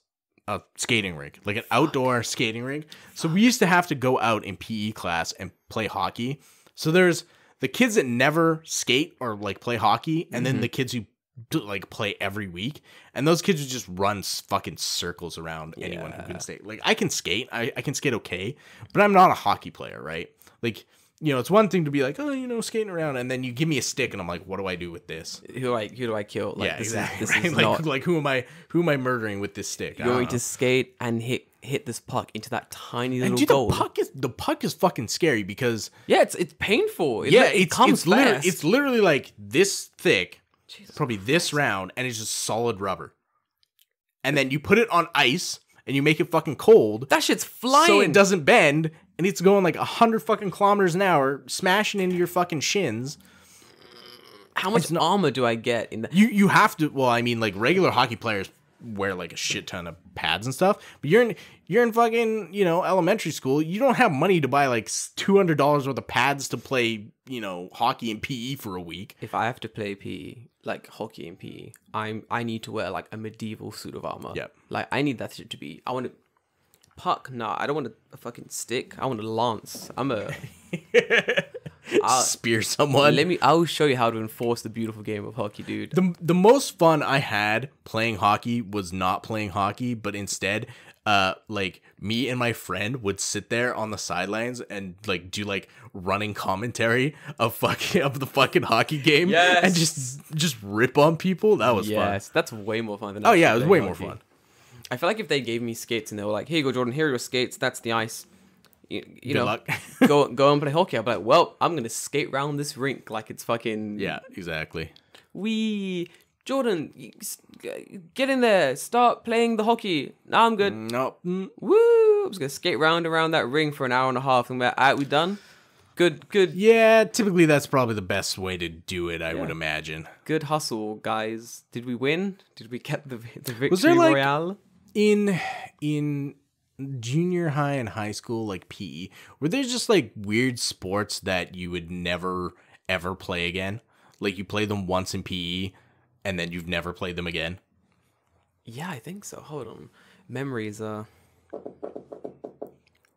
a skating rink, like an outdoor skating rink. So we used to have to go out in PE class and play hockey. So there's the kids that never skate or like play hockey, and then the kids who like play every week, and those kids would just run fucking circles around anyone who can skate. Like I can skate, I can skate okay, but I'm not a hockey player, right? Like, you know, it's one thing to be like, oh, you know, skating around, and then you give me a stick, and I'm like, what do I do with this? Who do I kill? Like, Yeah, this exactly. Is, this is Right? not. Like who am I murdering with this stick? You're going to skate and hit this puck into that tiny little And dude, goal. the puck is fucking scary because Yeah, it's painful. it comes fast. It's literally like this thick, probably this round, and it's just solid rubber. And then you put it on ice and you make it fucking cold, that shit's flying. so it doesn't bend, and it's going like 100 fucking kilometers an hour, smashing into your fucking shins. How much armor do I get in that? You have to. Well, I mean, like regular hockey players wear like a shit ton of pads and stuff, but you're in fucking, you know, elementary school. You don't have money to buy like $200 worth of pads to play, you know, hockey and PE for a week. If I have to play PE, like hockey and PE, I need to wear like a medieval suit of armor. Yep. Like I need that shit to be. I want a puck. Nah, I don't want a fucking stick. I want a lance. I'm a. Spear someone. I'll show you how to enforce the beautiful game of hockey, dude. The most fun I had playing hockey was not playing hockey, but instead, like me and my friend would sit there on the sidelines and like do like running commentary of the fucking hockey game, Yes. and just rip on people. That was fun. Yes, that's way more fun than. Oh yeah, it actually was way playing more hockey. fun. I feel like if they gave me skates and they were like, "Here you go, Jordan. Here are your skates. That's the ice. You Good know, luck. go and play hockey." I'd be like, "Well, I'm gonna skate around this rink like it's fucking Yeah, exactly. Jordan, get in there. Start playing the hockey. Nah, I'm good. Nope. Woo! I'm just gonna skate around that ring for an hour and a half, and we're we done. Good. Yeah, typically that's probably the best way to do it, I would imagine. Good hustle, guys. Did we win? Did we get the victory Was there, like, royale? In junior high and high school, like PE, were there just like weird sports that you would never ever play again? Like you play them once in PE and then you've never played them again? Yeah, I think so. Hold on. Memories.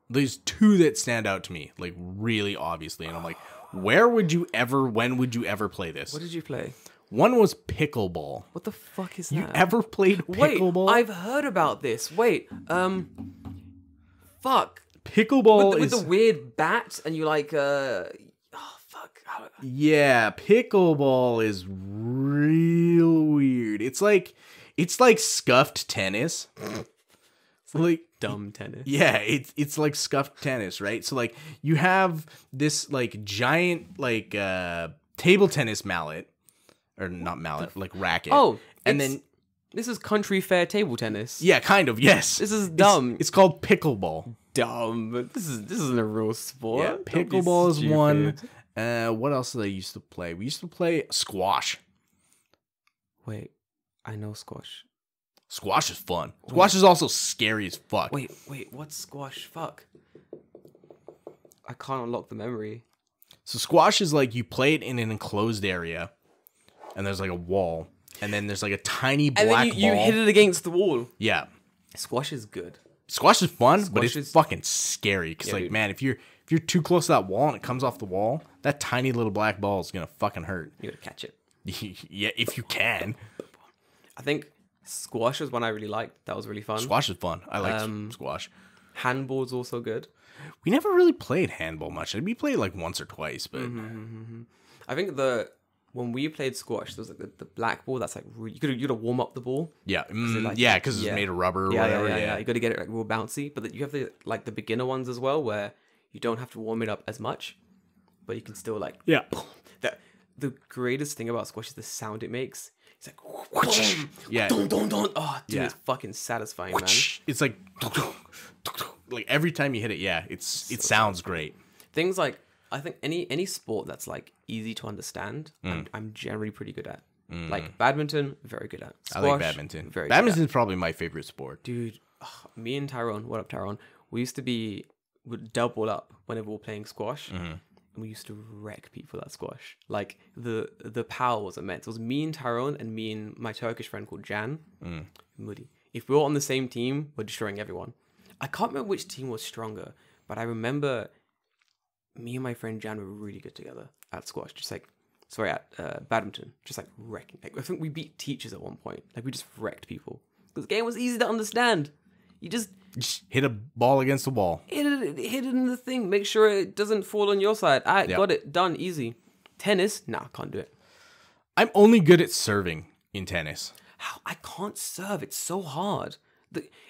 There's two that stand out to me, like really obviously, and I'm like, when would you ever play this? What did you play? One was pickleball. What the fuck is You that? ever played pickleball? Wait, I've heard about this. Wait, fuck. Pickleball With is the weird bat, and you like, oh fuck. Yeah, pickleball is real weird. It's like scuffed tennis. It's like Dumb tennis. yeah, it's like scuffed tennis, right? So like you have this like giant like table tennis mallet, or not mallet, like racket. Oh, and then this is country fair table tennis. yeah, kind of, yes. This is dumb. It's called pickleball. dumb. This isn't a real sport. Yeah, Don't be pickleball is one. stupid. What else did I used to play? We used to play squash. Wait, I know squash. Squash is fun. Squash is also scary as fuck. Wait, what's squash? Fuck. I can't unlock the memory. So squash is like you play it in an enclosed area, and there's like a wall, and then there's like a tiny black And then you ball. hit it against the wall. Yeah, Squash is good. squash is fun, but Squash it's is- fucking scary. Because like, dude. man, if you're too close to that wall and it comes off the wall, that tiny little black ball is gonna fucking hurt. You gotta catch it. Yeah, if you can. I think squash was one I really liked. That was really fun. Squash is fun. I like squash. Handball's also good. We never really played handball much. We played like once or twice, but I think when we played squash, there was like the black ball that's like really, you gotta warm up the ball. yeah, like- yeah, because yeah. it's made of rubber or whatever. Yeah, You gotta get it like real bouncy. But you have the beginner ones as well, where you don't have to warm it up as much, but you can still like yeah. the greatest thing about squash is the sound it makes. It's like boom, Yeah. dun, dun, dun. Oh, dude, Yeah. it's fucking satisfying, man. It's like every time you hit it, yeah, it sounds great. Things like I think any sport that's like easy to understand, I'm generally pretty good at. Like badminton, very good at. Squash, I like badminton. Very Badminton good is probably my favorite sport. at. Dude. Me and Tyrone, what up, Tyrone? We used to would double up whenever we were playing squash. And we used to wreck people at squash. Like the power was immense. It was me and Tyrone and me and my Turkish friend called Jan. Moody. If we were on the same team, we're destroying everyone. I can't remember which team was stronger, but I remember me and my friend Jan were really good together at squash. At badminton. Just like wrecking. Like, I think we beat teachers at one point. Like we just wrecked people. Because the game was easy to understand. You just hit a ball against the wall. hit it in the thing. Make sure it doesn't fall on your side. I got it done easy. Tennis, nah, can't do it. I'm only good at serving in tennis. How I can't serve. It's so hard.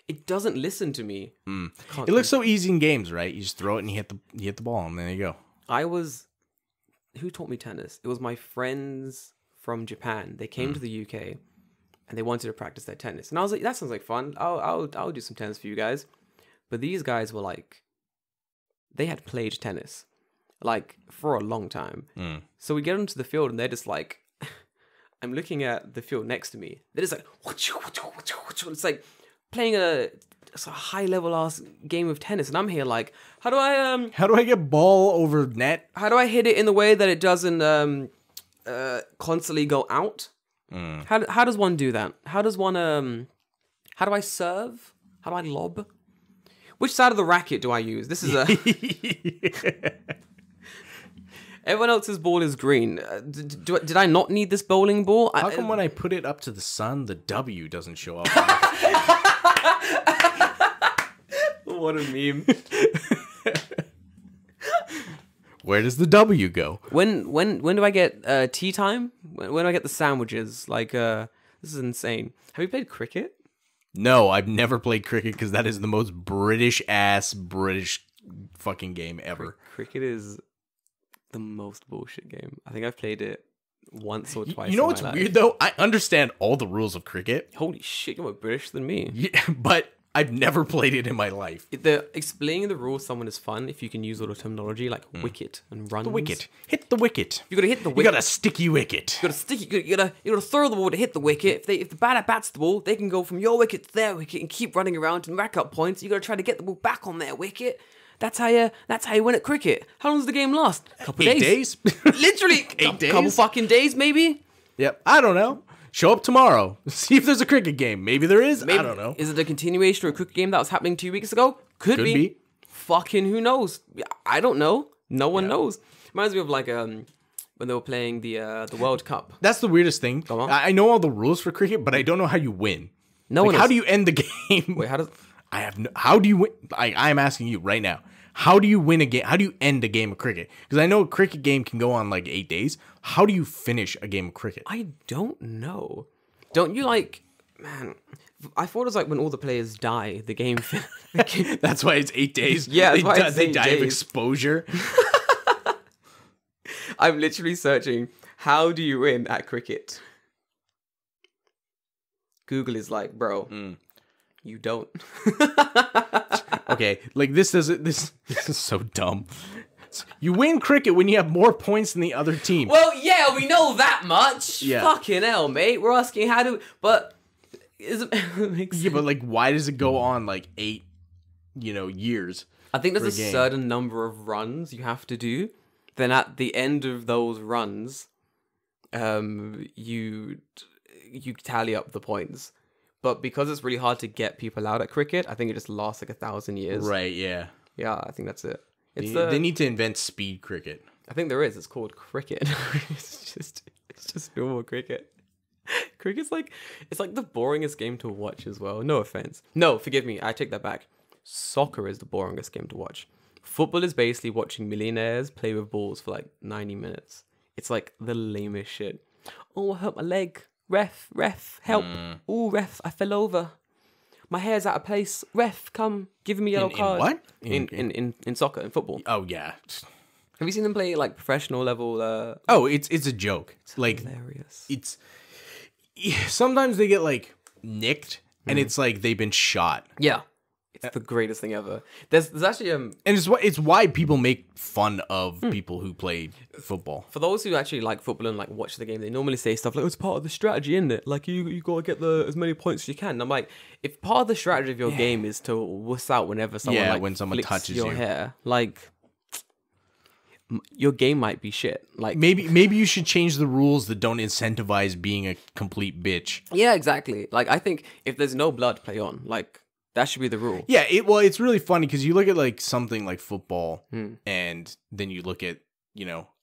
It doesn't listen to me. It looks so easy in games, right? You just throw it and you hit the ball, and there you go. Who taught me tennis? It was my friends from Japan. They came to the UK and they wanted to practice their tennis. And I was like, that sounds like fun. I'll do some tennis for you guys. But these guys were like, they had played tennis like for a long time. So we get onto the field and they're just like, I'm looking at the field next to me. They're just like, it's like playing a high level ass game of tennis. And I'm here like, how do I get ball over net? how do I hit it in the way that it doesn't constantly go out? How does one do that? How does one how do I serve? How do I lob? Which side of the racket do I use? This is a everyone else's ball is green. Did I not need this bowling ball? How come when I put it up to the sun, the W doesn't show up? What a meme. Where does the W go? When do I get tea time? When do I get the sandwiches? Like this is insane. Have you played cricket? No, I've never played cricket because that is the most British fucking game ever. Cricket is the most bullshit game. I think I've played it once or twice. You know in what's my life. weird though? I understand all the rules of cricket. Holy shit, you're more British than me. Yeah, but I've never played it in my life. Explaining the rules to someone is fun if you can use all the terminology like wicket and runs. The wicket. Hit the wicket. You gotta hit the You wicket. got a sticky wicket. You gotta stick it. You gotta throw the ball to hit the wicket. If the batter bats the ball, they can go from your wicket to their wicket and keep running around and rack up points. You gotta try to get the ball back on their wicket. That's how you win at cricket. How long does the game last? A couple 8 days? Literally 8 days? Couple fucking days, maybe. Yep. I don't know. Show up tomorrow. See if there's a cricket game. Maybe there is. Maybe, I don't know. Is it a continuation of a cricket game that was happening 2 weeks ago? Could be. Fucking who knows? I don't know. No one knows. Reminds me of like when they were playing the World Cup. That's the weirdest thing. Go on. I know all the rules for cricket, but I don't know how you win. No one How knows. do you end the game? Wait, how does? I have no. How do you win? I am asking you right now. How do you win a game? How do you end a game of cricket? Because I know a cricket game can go on like 8 days. How do you finish a game of cricket? I don't know. Don't you like, man? I thought it was like when all the players die, the game. That's why it's 8 days. Yeah, that's why it's they 8 die of days. exposure. I'm literally searching. How do you win at cricket? Google is like, bro, you don't. Okay, like this doesn't. This is so dumb. You win cricket when you have more points than the other team. Well, yeah, we know that much. Yeah. Fucking hell, mate. We're asking how to, but is it makes sense. Yeah, but like, why does it go on like 8, years? I think there's per a game? certain number of runs you have to do. Then at the end of those runs, you tally up the points. But because it's really hard to get people out at cricket, I think it just lasts like 1,000 years. Right? Yeah. Yeah, I think that's it. They need to invent speed cricket. I think there is. It's called cricket. it's just normal cricket. Cricket's it's like the boringest game to watch as well. No offense. No, forgive me. I take that back. Soccer is the boringest game to watch. Football is basically watching millionaires play with balls for like 90 minutes. It's like the lamest shit. Oh, I hurt my leg. Ref, help. Oh, ref, I fell over. My hair's out of place. Ref, come, give me a yellow card. What? In soccer, in football. Oh yeah. Have you seen them play like professional level? Oh, it's a joke. Like Hilarious. Sometimes they get like nicked, and it's like they've been shot. Yeah. It's the greatest thing ever. There's actually And it's why people make fun of people who play football. for those who actually like football and like watch the game, they normally say stuff like, "Oh, it's part of the strategy, isn't it? Like you gotta get as many points as you can." And I'm like, if part of the strategy of your game is to wuss out whenever someone when someone flicks touches your you. hair, like your game might be shit. Like Maybe you should change the rules that don't incentivize being a complete bitch. yeah, exactly. Like I think if there's no blood, play on. Like that should be the rule. Yeah, it's really funny because you look at like something like football, and then you look at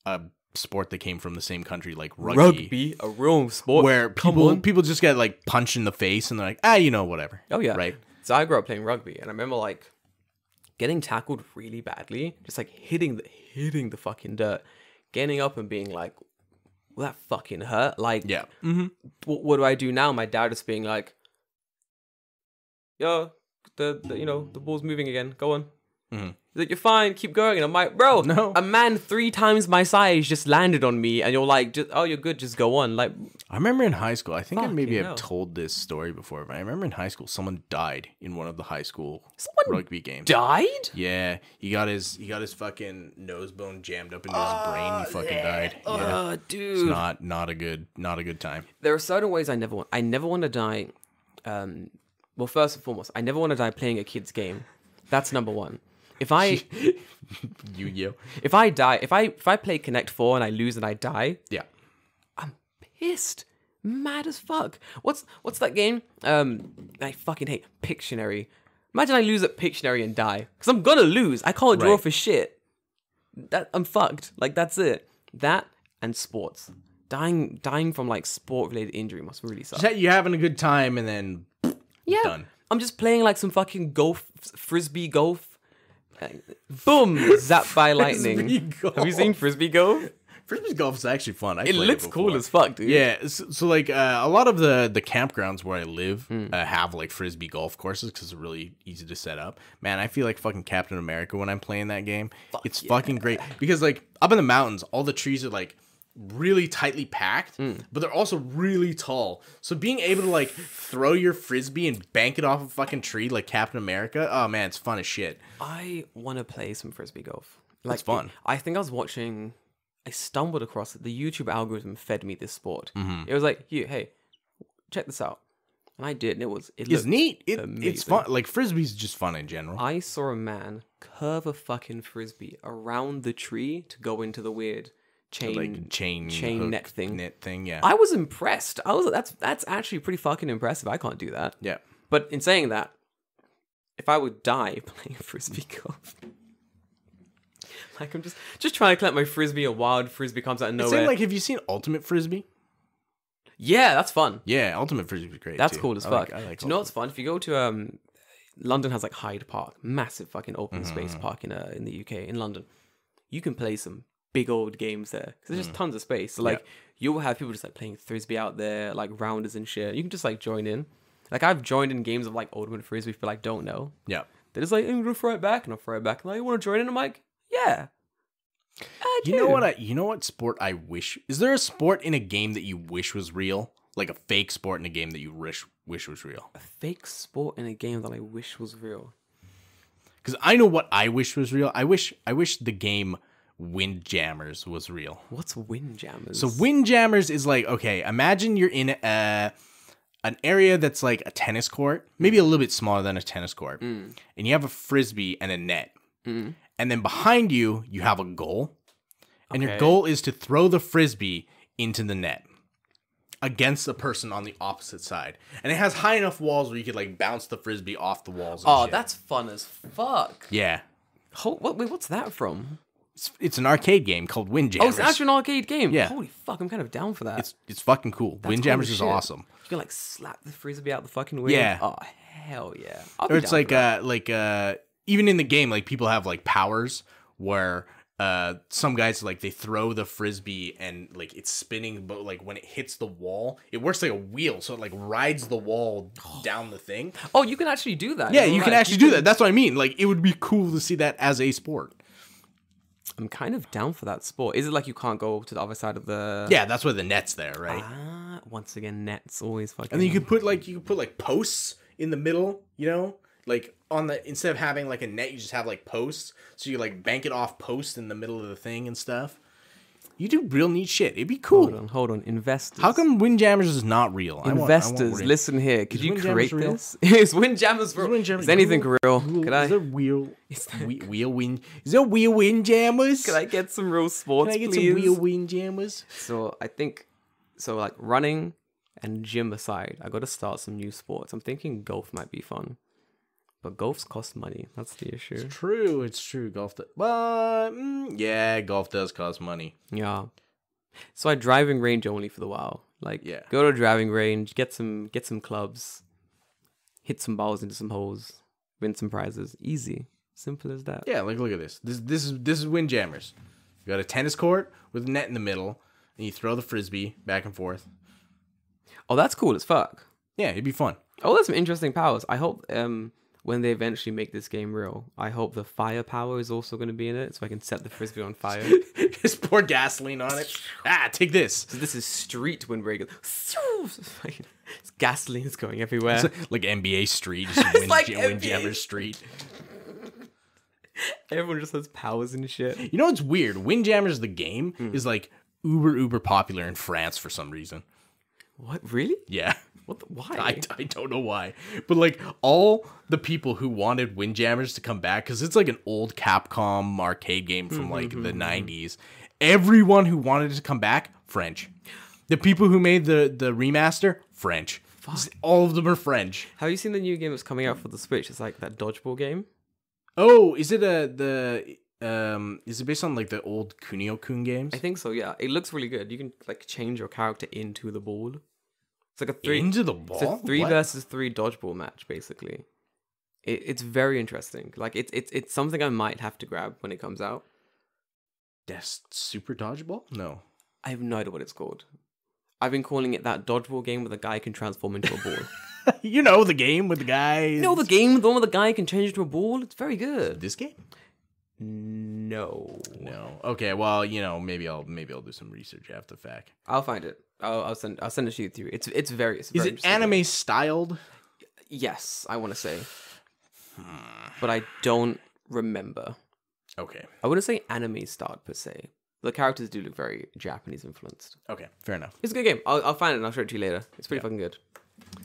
a sport that came from the same country, like rugby, a real sport where people just get like punched in the face and they're like, whatever. Oh yeah, right. So I grew up playing rugby, and I remember like getting tackled really badly, just like hitting the fucking dirt, getting up and being like, "Well, that fucking hurt." Like, Yeah. What do I do now? My dad is being like, "Yo, the ball's moving again. Go on." He's like, "You're fine. Keep going." And I'm like, "Bro, No. a man 3 times my size just landed on me, and you're like, oh, you're good. Just go on." Like, I remember in high school, I think I maybe Fucking have hell. told this story before, but I remember in high school someone died in one of the high school Someone rugby games. died? Yeah, he got his fucking nose bone jammed up into his brain. He fucking died. Yeah, Dude. it's not a good time. There are certain ways I never want to die. Well, first and foremost, I never want to die playing a kid's game. That's number one. If I Yu-Gi-Oh. if I die, if I play Connect 4 and I lose and I die, Yeah. I'm pissed, mad as fuck. What's that game? I fucking hate Pictionary. Imagine I lose at Pictionary and die, because I'm gonna lose. I can't draw Right. for shit. I'm fucked. Like that's it. That and sports. Dying from like sport related injury must really suck. You're having a good time and then Yeah, done. I'm just playing like some fucking frisbee golf. Boom! Zapped by lightning. Frisbee golf. Have you seen frisbee golf? Frisbee golf is actually fun. It looks cool as fuck, dude. Yeah, so like a lot of the campgrounds where I live have like frisbee golf courses because it's really easy to set up. Man, I feel like fucking Captain America when I'm playing that game. It's fucking great because like up in the mountains, all the trees are like really tightly packed, but they're also really tall. So being able to like throw your frisbee and bank it off a fucking tree like Captain America, oh man, it's fun as shit. I want to play some frisbee golf. Like, It's fun. I think I stumbled across it. The YouTube algorithm fed me this sport. It was like, hey, check this out. And I did, and it It's looked neat. It's amazing. fun. Like frisbee's just fun in general. I saw a man curve a fucking frisbee around the tree to go into the weird chain hook net thing. Yeah. I was impressed. I was that's actually pretty fucking impressive. I can't do that. Yeah. But in saying that, if I would die playing frisbee golf, like I'm just trying to collect my frisbee, a wild frisbee comes out of nowhere. Same like, have you seen Ultimate Frisbee? Yeah, that's fun. Yeah, Ultimate Frisbee is great. That's too. cool as I fuck. like Do you know what's fun? If you go to London has like Hyde Park, massive fucking open space park in the UK in London. You can play some big old games there because there's just tons of space. So like you'll have people just like playing frisbee out there, like rounders and shit. You can just like join in. Like I've joined in games of like Ultimate Frisbee for like don't know. Yeah. They're just like, I'm gonna throw it back, and I'll throw it back. And like, you want to join in? I'm like, yeah. I do. You know what sport I wish? Is there a sport in a game that you wish was real? Like a fake sport in a game that you wish was real? A fake sport in a game that I wish was real. Because I know what I wish was real. I wish the game Windjammers was real. What's Windjammers? So Windjammers is like, okay, imagine you're in an area that's like a tennis court, maybe a little bit smaller than a tennis court, and you have a frisbee and a net. And then behind you, you have a goal. And your goal is to throw the frisbee into the net against a person on the opposite side. And it has high enough walls where you could like bounce the frisbee off the walls. And shit. That's fun as fuck. Yeah. What's that from? It's an arcade game called Windjammers. Oh, it's actually an arcade game. Yeah. Holy fuck, I'm kind of down for that. It's fucking cool. Windjammers is awesome. You can like slap the frisbee out the fucking wind. Yeah. Oh hell yeah. Or it's like even in the game, like people have like powers where some guys like they throw the frisbee and like it's spinning, but like when it hits the wall, it works like a wheel, so it like rides the wall down the thing. Oh, you can actually do that. Yeah, you can actually do that. That's what I mean. Like it would be cool to see that as a sport. I'm kind of down for that sport. Is it like you can't go to the other side of the? Yeah, that's where the net's there, right? Once again, nets always fucking. And then you could put posts in the middle, you know, like on the instead of having like a net, you just have like posts, so you like bank it off posts in the middle of the thing and stuff. You do real neat shit. It'd be cool. Hold on, investors. How come Windjammers is not real? Investors, listen here. Could you create this? Is Windjammers real? Is anything real? Could I? Is there wheel wind? Is there wheel Windjammers? Can I get some real sports? Can I get please? some wheel Windjammers? So I think, like running and gym aside, I got to start some new sports. I'm thinking golf might be fun. But golf's cost money. That's the issue. It's true. Golf does cost money. Yeah. So I driving range only for the while. Like, go to a driving range, get some clubs, hit some balls into some holes, win some prizes. Easy. Simple as that. Yeah, like look at this. This is Windjammers. You got a tennis court with a net in the middle, and you throw the frisbee back and forth. Oh, that's cool as fuck. Yeah, it'd be fun. Oh, that's some interesting powers. I hope when they eventually make this game real, I hope the firepower is also going to be in it, so I can set the frisbee on fire. Just pour gasoline on it. Take this. So this is street windbreaker. It's gasoline is going everywhere. It's like NBA Street, Windjammers Street. Everyone just has powers and shit. You know what's weird? Windjammers, the game, is like uber popular in France for some reason. What? Really? Yeah. Why? I don't know why. But like all the people who wanted Windjammers to come back, because it's like an old Capcom arcade game from like the 90s. Everyone who wanted it to come back, French. The people who made the remaster, French. Fuck. All of them are French. Have you seen the new game that's coming out for the Switch? It's like that dodgeball game. Oh, is it is it based on like the old Kunio-kun games? I think so, yeah. It looks really good. You can like change your character into the ball. It's like into the ball. It's a 3 versus 3 dodgeball match, basically. It's very interesting. Like it's something I might have to grab when it comes out. That's Super Dodgeball? No, I have no idea what it's called. I've been calling it that dodgeball game where the guy can transform into a ball. You know the game with the guy. You know the game, the one where the guy can change into a ball. It's very good. This game? No. Okay, well, you know, maybe I'll do some research after the fact. I'll find it. I'll send it to you through. It's very. Is it anime styled? Yes, I want to say, but I don't remember. Okay. I wouldn't say anime styled per se. The characters do look very Japanese influenced. Okay, fair enough. It's a good game. I'll find it and I'll show it to you later. It's pretty fucking good.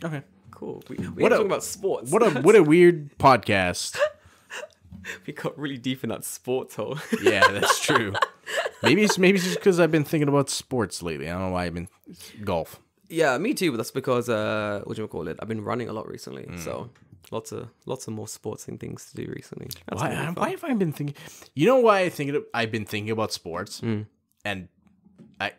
Okay, cool. We're talking about sports. What a weird podcast. We got really deep in that sports hole. Yeah, that's true. Maybe it's just because I've been thinking about sports lately. I don't know why I've been golf. Yeah, me too. But that's because I've been running a lot recently. So lots of more sportsing things to do recently. Why have I been thinking? You know why I've been thinking about sports, and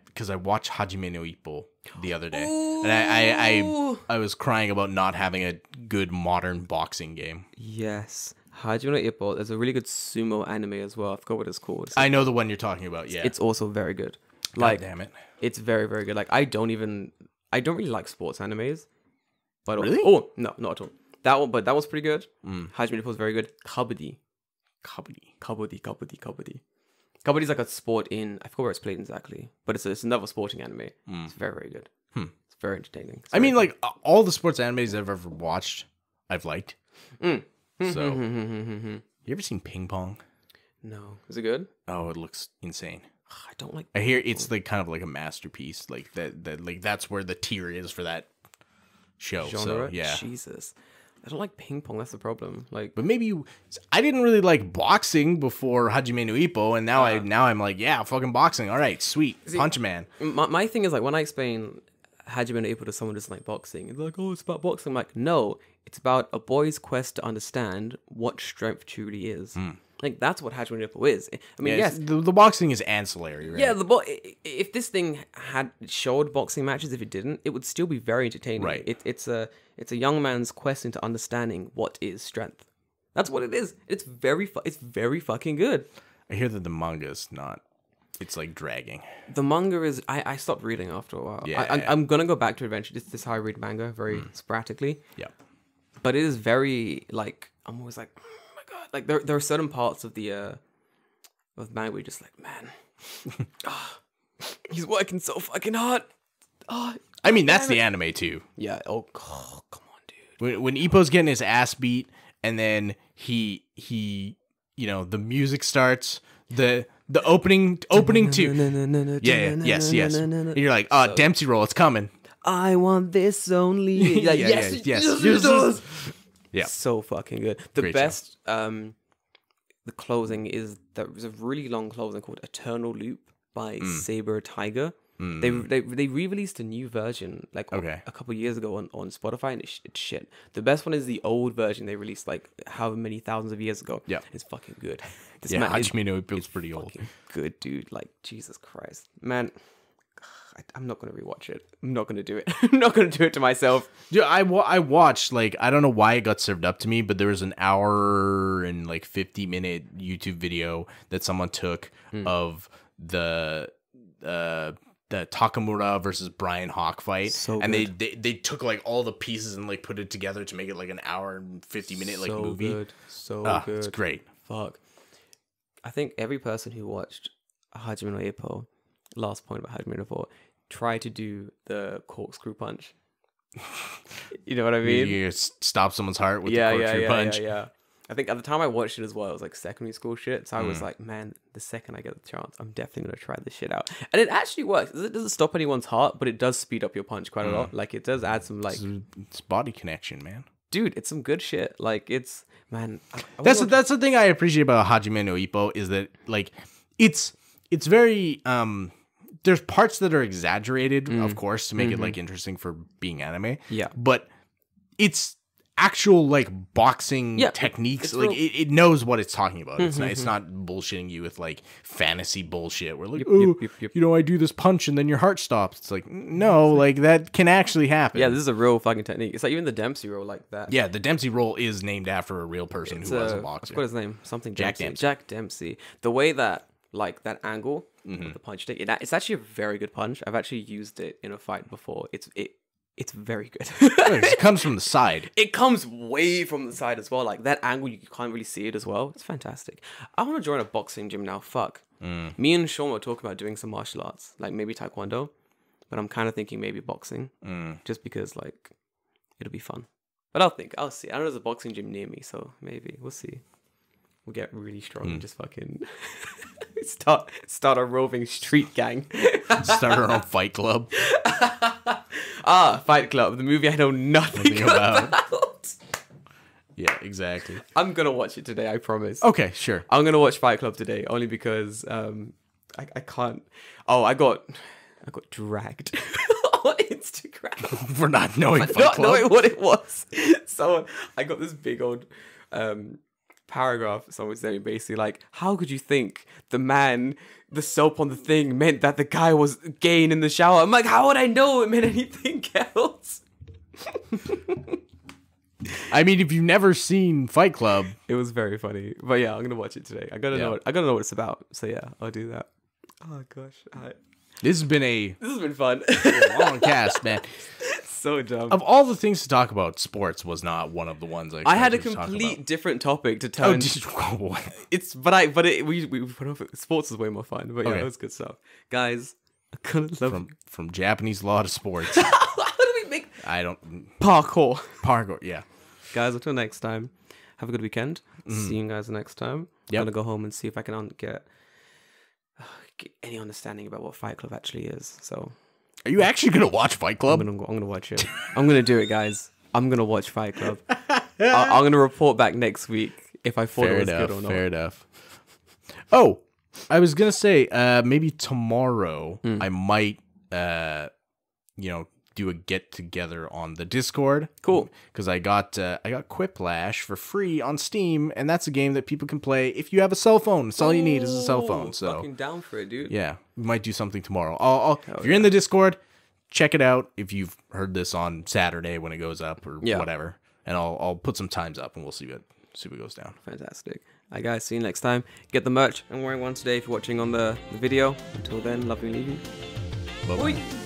because I watched Hajime no Ippo the other day, and I was crying about not having a good modern boxing game. Yes. Hajime no Ippo. There's a really good sumo anime as well. I forgot what it's called. I know the one you're talking about. Yeah, it's also very good. God damn it, it's very very good. Like I don't really like sports animes. But really? Oh no, not at all. That one was pretty good. Hajime no Ippo was very good. Kabaddi. Kabaddi is like a sport in. I forgot where it's played exactly, but it's another sporting anime. It's very very good. It's very entertaining. I mean, like all the sports animes I've ever watched, I've liked. So, You ever seen ping pong? No. Is it good? Oh, it looks insane. I don't like. I hear it's like kind of like a masterpiece. Like that like that's where the tier is for that show. Genre? So yeah. Jesus. I don't like ping pong. That's the problem. Like, But maybe I didn't really like boxing before Hajime no Ippo, and now I'm like, yeah, fucking boxing. All right, sweet, punch a man. my thing is like when I explain Hajime no Ippo to someone who's like boxing, it's like, oh, it's about boxing. I'm like, no, it's about a boy's quest to understand what strength truly is. Like that's what Hajime no Ippo is. I mean, yes, the boxing is ancillary, right? yeah. If this thing had showed boxing matches, if it didn't, it would still be very entertaining. Right. It's a young man's quest into understanding what is strength. That's what it is. It's very fucking good. I hear that the manga is not. It's like dragging. The manga is. I stopped reading after a while. Yeah, I'm gonna go back to eventually. This is how I read manga, very sporadically. Yeah. But it is very like I'm always like, oh my god. Like there are certain parts of the of manga where you're just like, man, he's working so fucking hard. I mean, that's the anime too. Yeah. Oh, come on, dude. When Ippo's getting his ass beat, and then he the music starts. The opening too. Yeah. Yes. And you're like, oh, Dempsey roll, it's coming. I want this only. Like, yes. Yeah. So fucking good. The Great best, the closing is there's a really long closing called Eternal Loop by Saber Tiger. They re-released a new version like a couple years ago on Spotify, and it's shit. The best one is the old version they released like however many thousands of years ago. Yeah, it's fucking good. Hajime no Ippo's pretty old. Good, dude. Like Jesus Christ, man. I'm not gonna rewatch it. I'm not gonna do it. I'm not gonna do it to myself. Yeah, I watched like I don't know why it got served up to me, but there was an hour and like 50-minute YouTube video that someone took of the Takamura versus Brian Hawk fight, and they took like all the pieces and like put it together to make it like an hour and 50-minute like movie. Good. So good. It's great. Fuck. I think every person who watched Hajime no Ippo, last point about Hajime no Ippo, try to do the corkscrew punch. You know what I mean? You stop someone's heart with the corkscrew punch. Yeah. I think at the time I watched it as well, it was like secondary school shit. So I was like, man, the second I get the chance, I'm definitely going to try this shit out. And it actually works. It doesn't stop anyone's heart, but it does speed up your punch quite a lot. Like it does add some like... It's body connection, man. Dude, it's some good shit. Like it's... Man, that's the thing I appreciate about Hajime no Ippo is that like it's very... there's parts that are exaggerated, of course, to make it like interesting for being anime. Yeah. But it's actual like boxing techniques. Like it knows what it's talking about. It's not bullshitting you with like fantasy bullshit. We're like, I do this punch and then your heart stops. It's like, no, like that can actually happen. Yeah, this is a real fucking technique. It's like even the Dempsey roll like that. Yeah, the Dempsey roll is named after a real person who was a boxer. What's his name? Something Jack Dempsey. Dempsey. Jack Dempsey. The way that like that angle of the punch take, it's actually a very good punch. I've actually used it in a fight before. It's very good. It comes from the side. It comes way from the side as well. Like that angle, you can't really see it as well. It's fantastic. I want to join a boxing gym now. Fuck. Me and Sean were talking about doing some martial arts, like maybe taekwondo, but I'm kind of thinking maybe boxing, just because like it'll be fun. But I'll see. I know there's a boxing gym near me, so maybe we'll see. We'll get really strong and just fucking start a roving street gang. Start our own fight club. Fight Club, the movie I know nothing about. Yeah, exactly. I'm gonna watch it today, I promise. Okay, sure. I'm gonna watch Fight Club today only because I can't. Oh, I got dragged on Instagram for not knowing Fight not Club. knowing what it was. So I got this big old paragraph. Someone was saying basically like, how could you think the soap on the thing meant that the guy was gay in the shower? I'm like, how would I know it meant anything else? I mean, if you've never seen Fight Club, it was very funny. But yeah, I'm gonna watch it today. I gotta know what it's about. So yeah, I'll do that. Oh gosh, this has been fun. Long cast, man. So dumb. Of all the things to talk about, sports was not one of the ones I had a complete different topic to turn. It's we put off. Sports is way more fun. But yeah, it was good stuff, guys. I love from Japanese law to sports. How do we make? I don't Parkour. Yeah, guys. Until next time. have a good weekend. See you guys next time. I'm gonna go home and see if I can get any understanding about what Fight Club actually is. So, are you actually gonna watch Fight Club? I'm gonna watch it. I'm gonna do it, guys. I'm gonna watch Fight Club. I'm gonna report back next week if I thought it was good or not. Fair enough. Oh, I was gonna say maybe tomorrow I might do a get together on the Discord. Cool. Because I got Quiplash for free on Steam, and that's a game that people can play if you have a cell phone. That's all you need is a cell phone. So fucking down for it, dude. Yeah, we might do something tomorrow. If you're in the Discord, check it out. If you've heard this on Saturday when it goes up or whatever, and I'll put some times up and we'll see what goes down. Fantastic. All right, guys. See you next time. Get the merch. I'm wearing one today if you're watching on the video. Until then, love you and leave you. Bye-bye.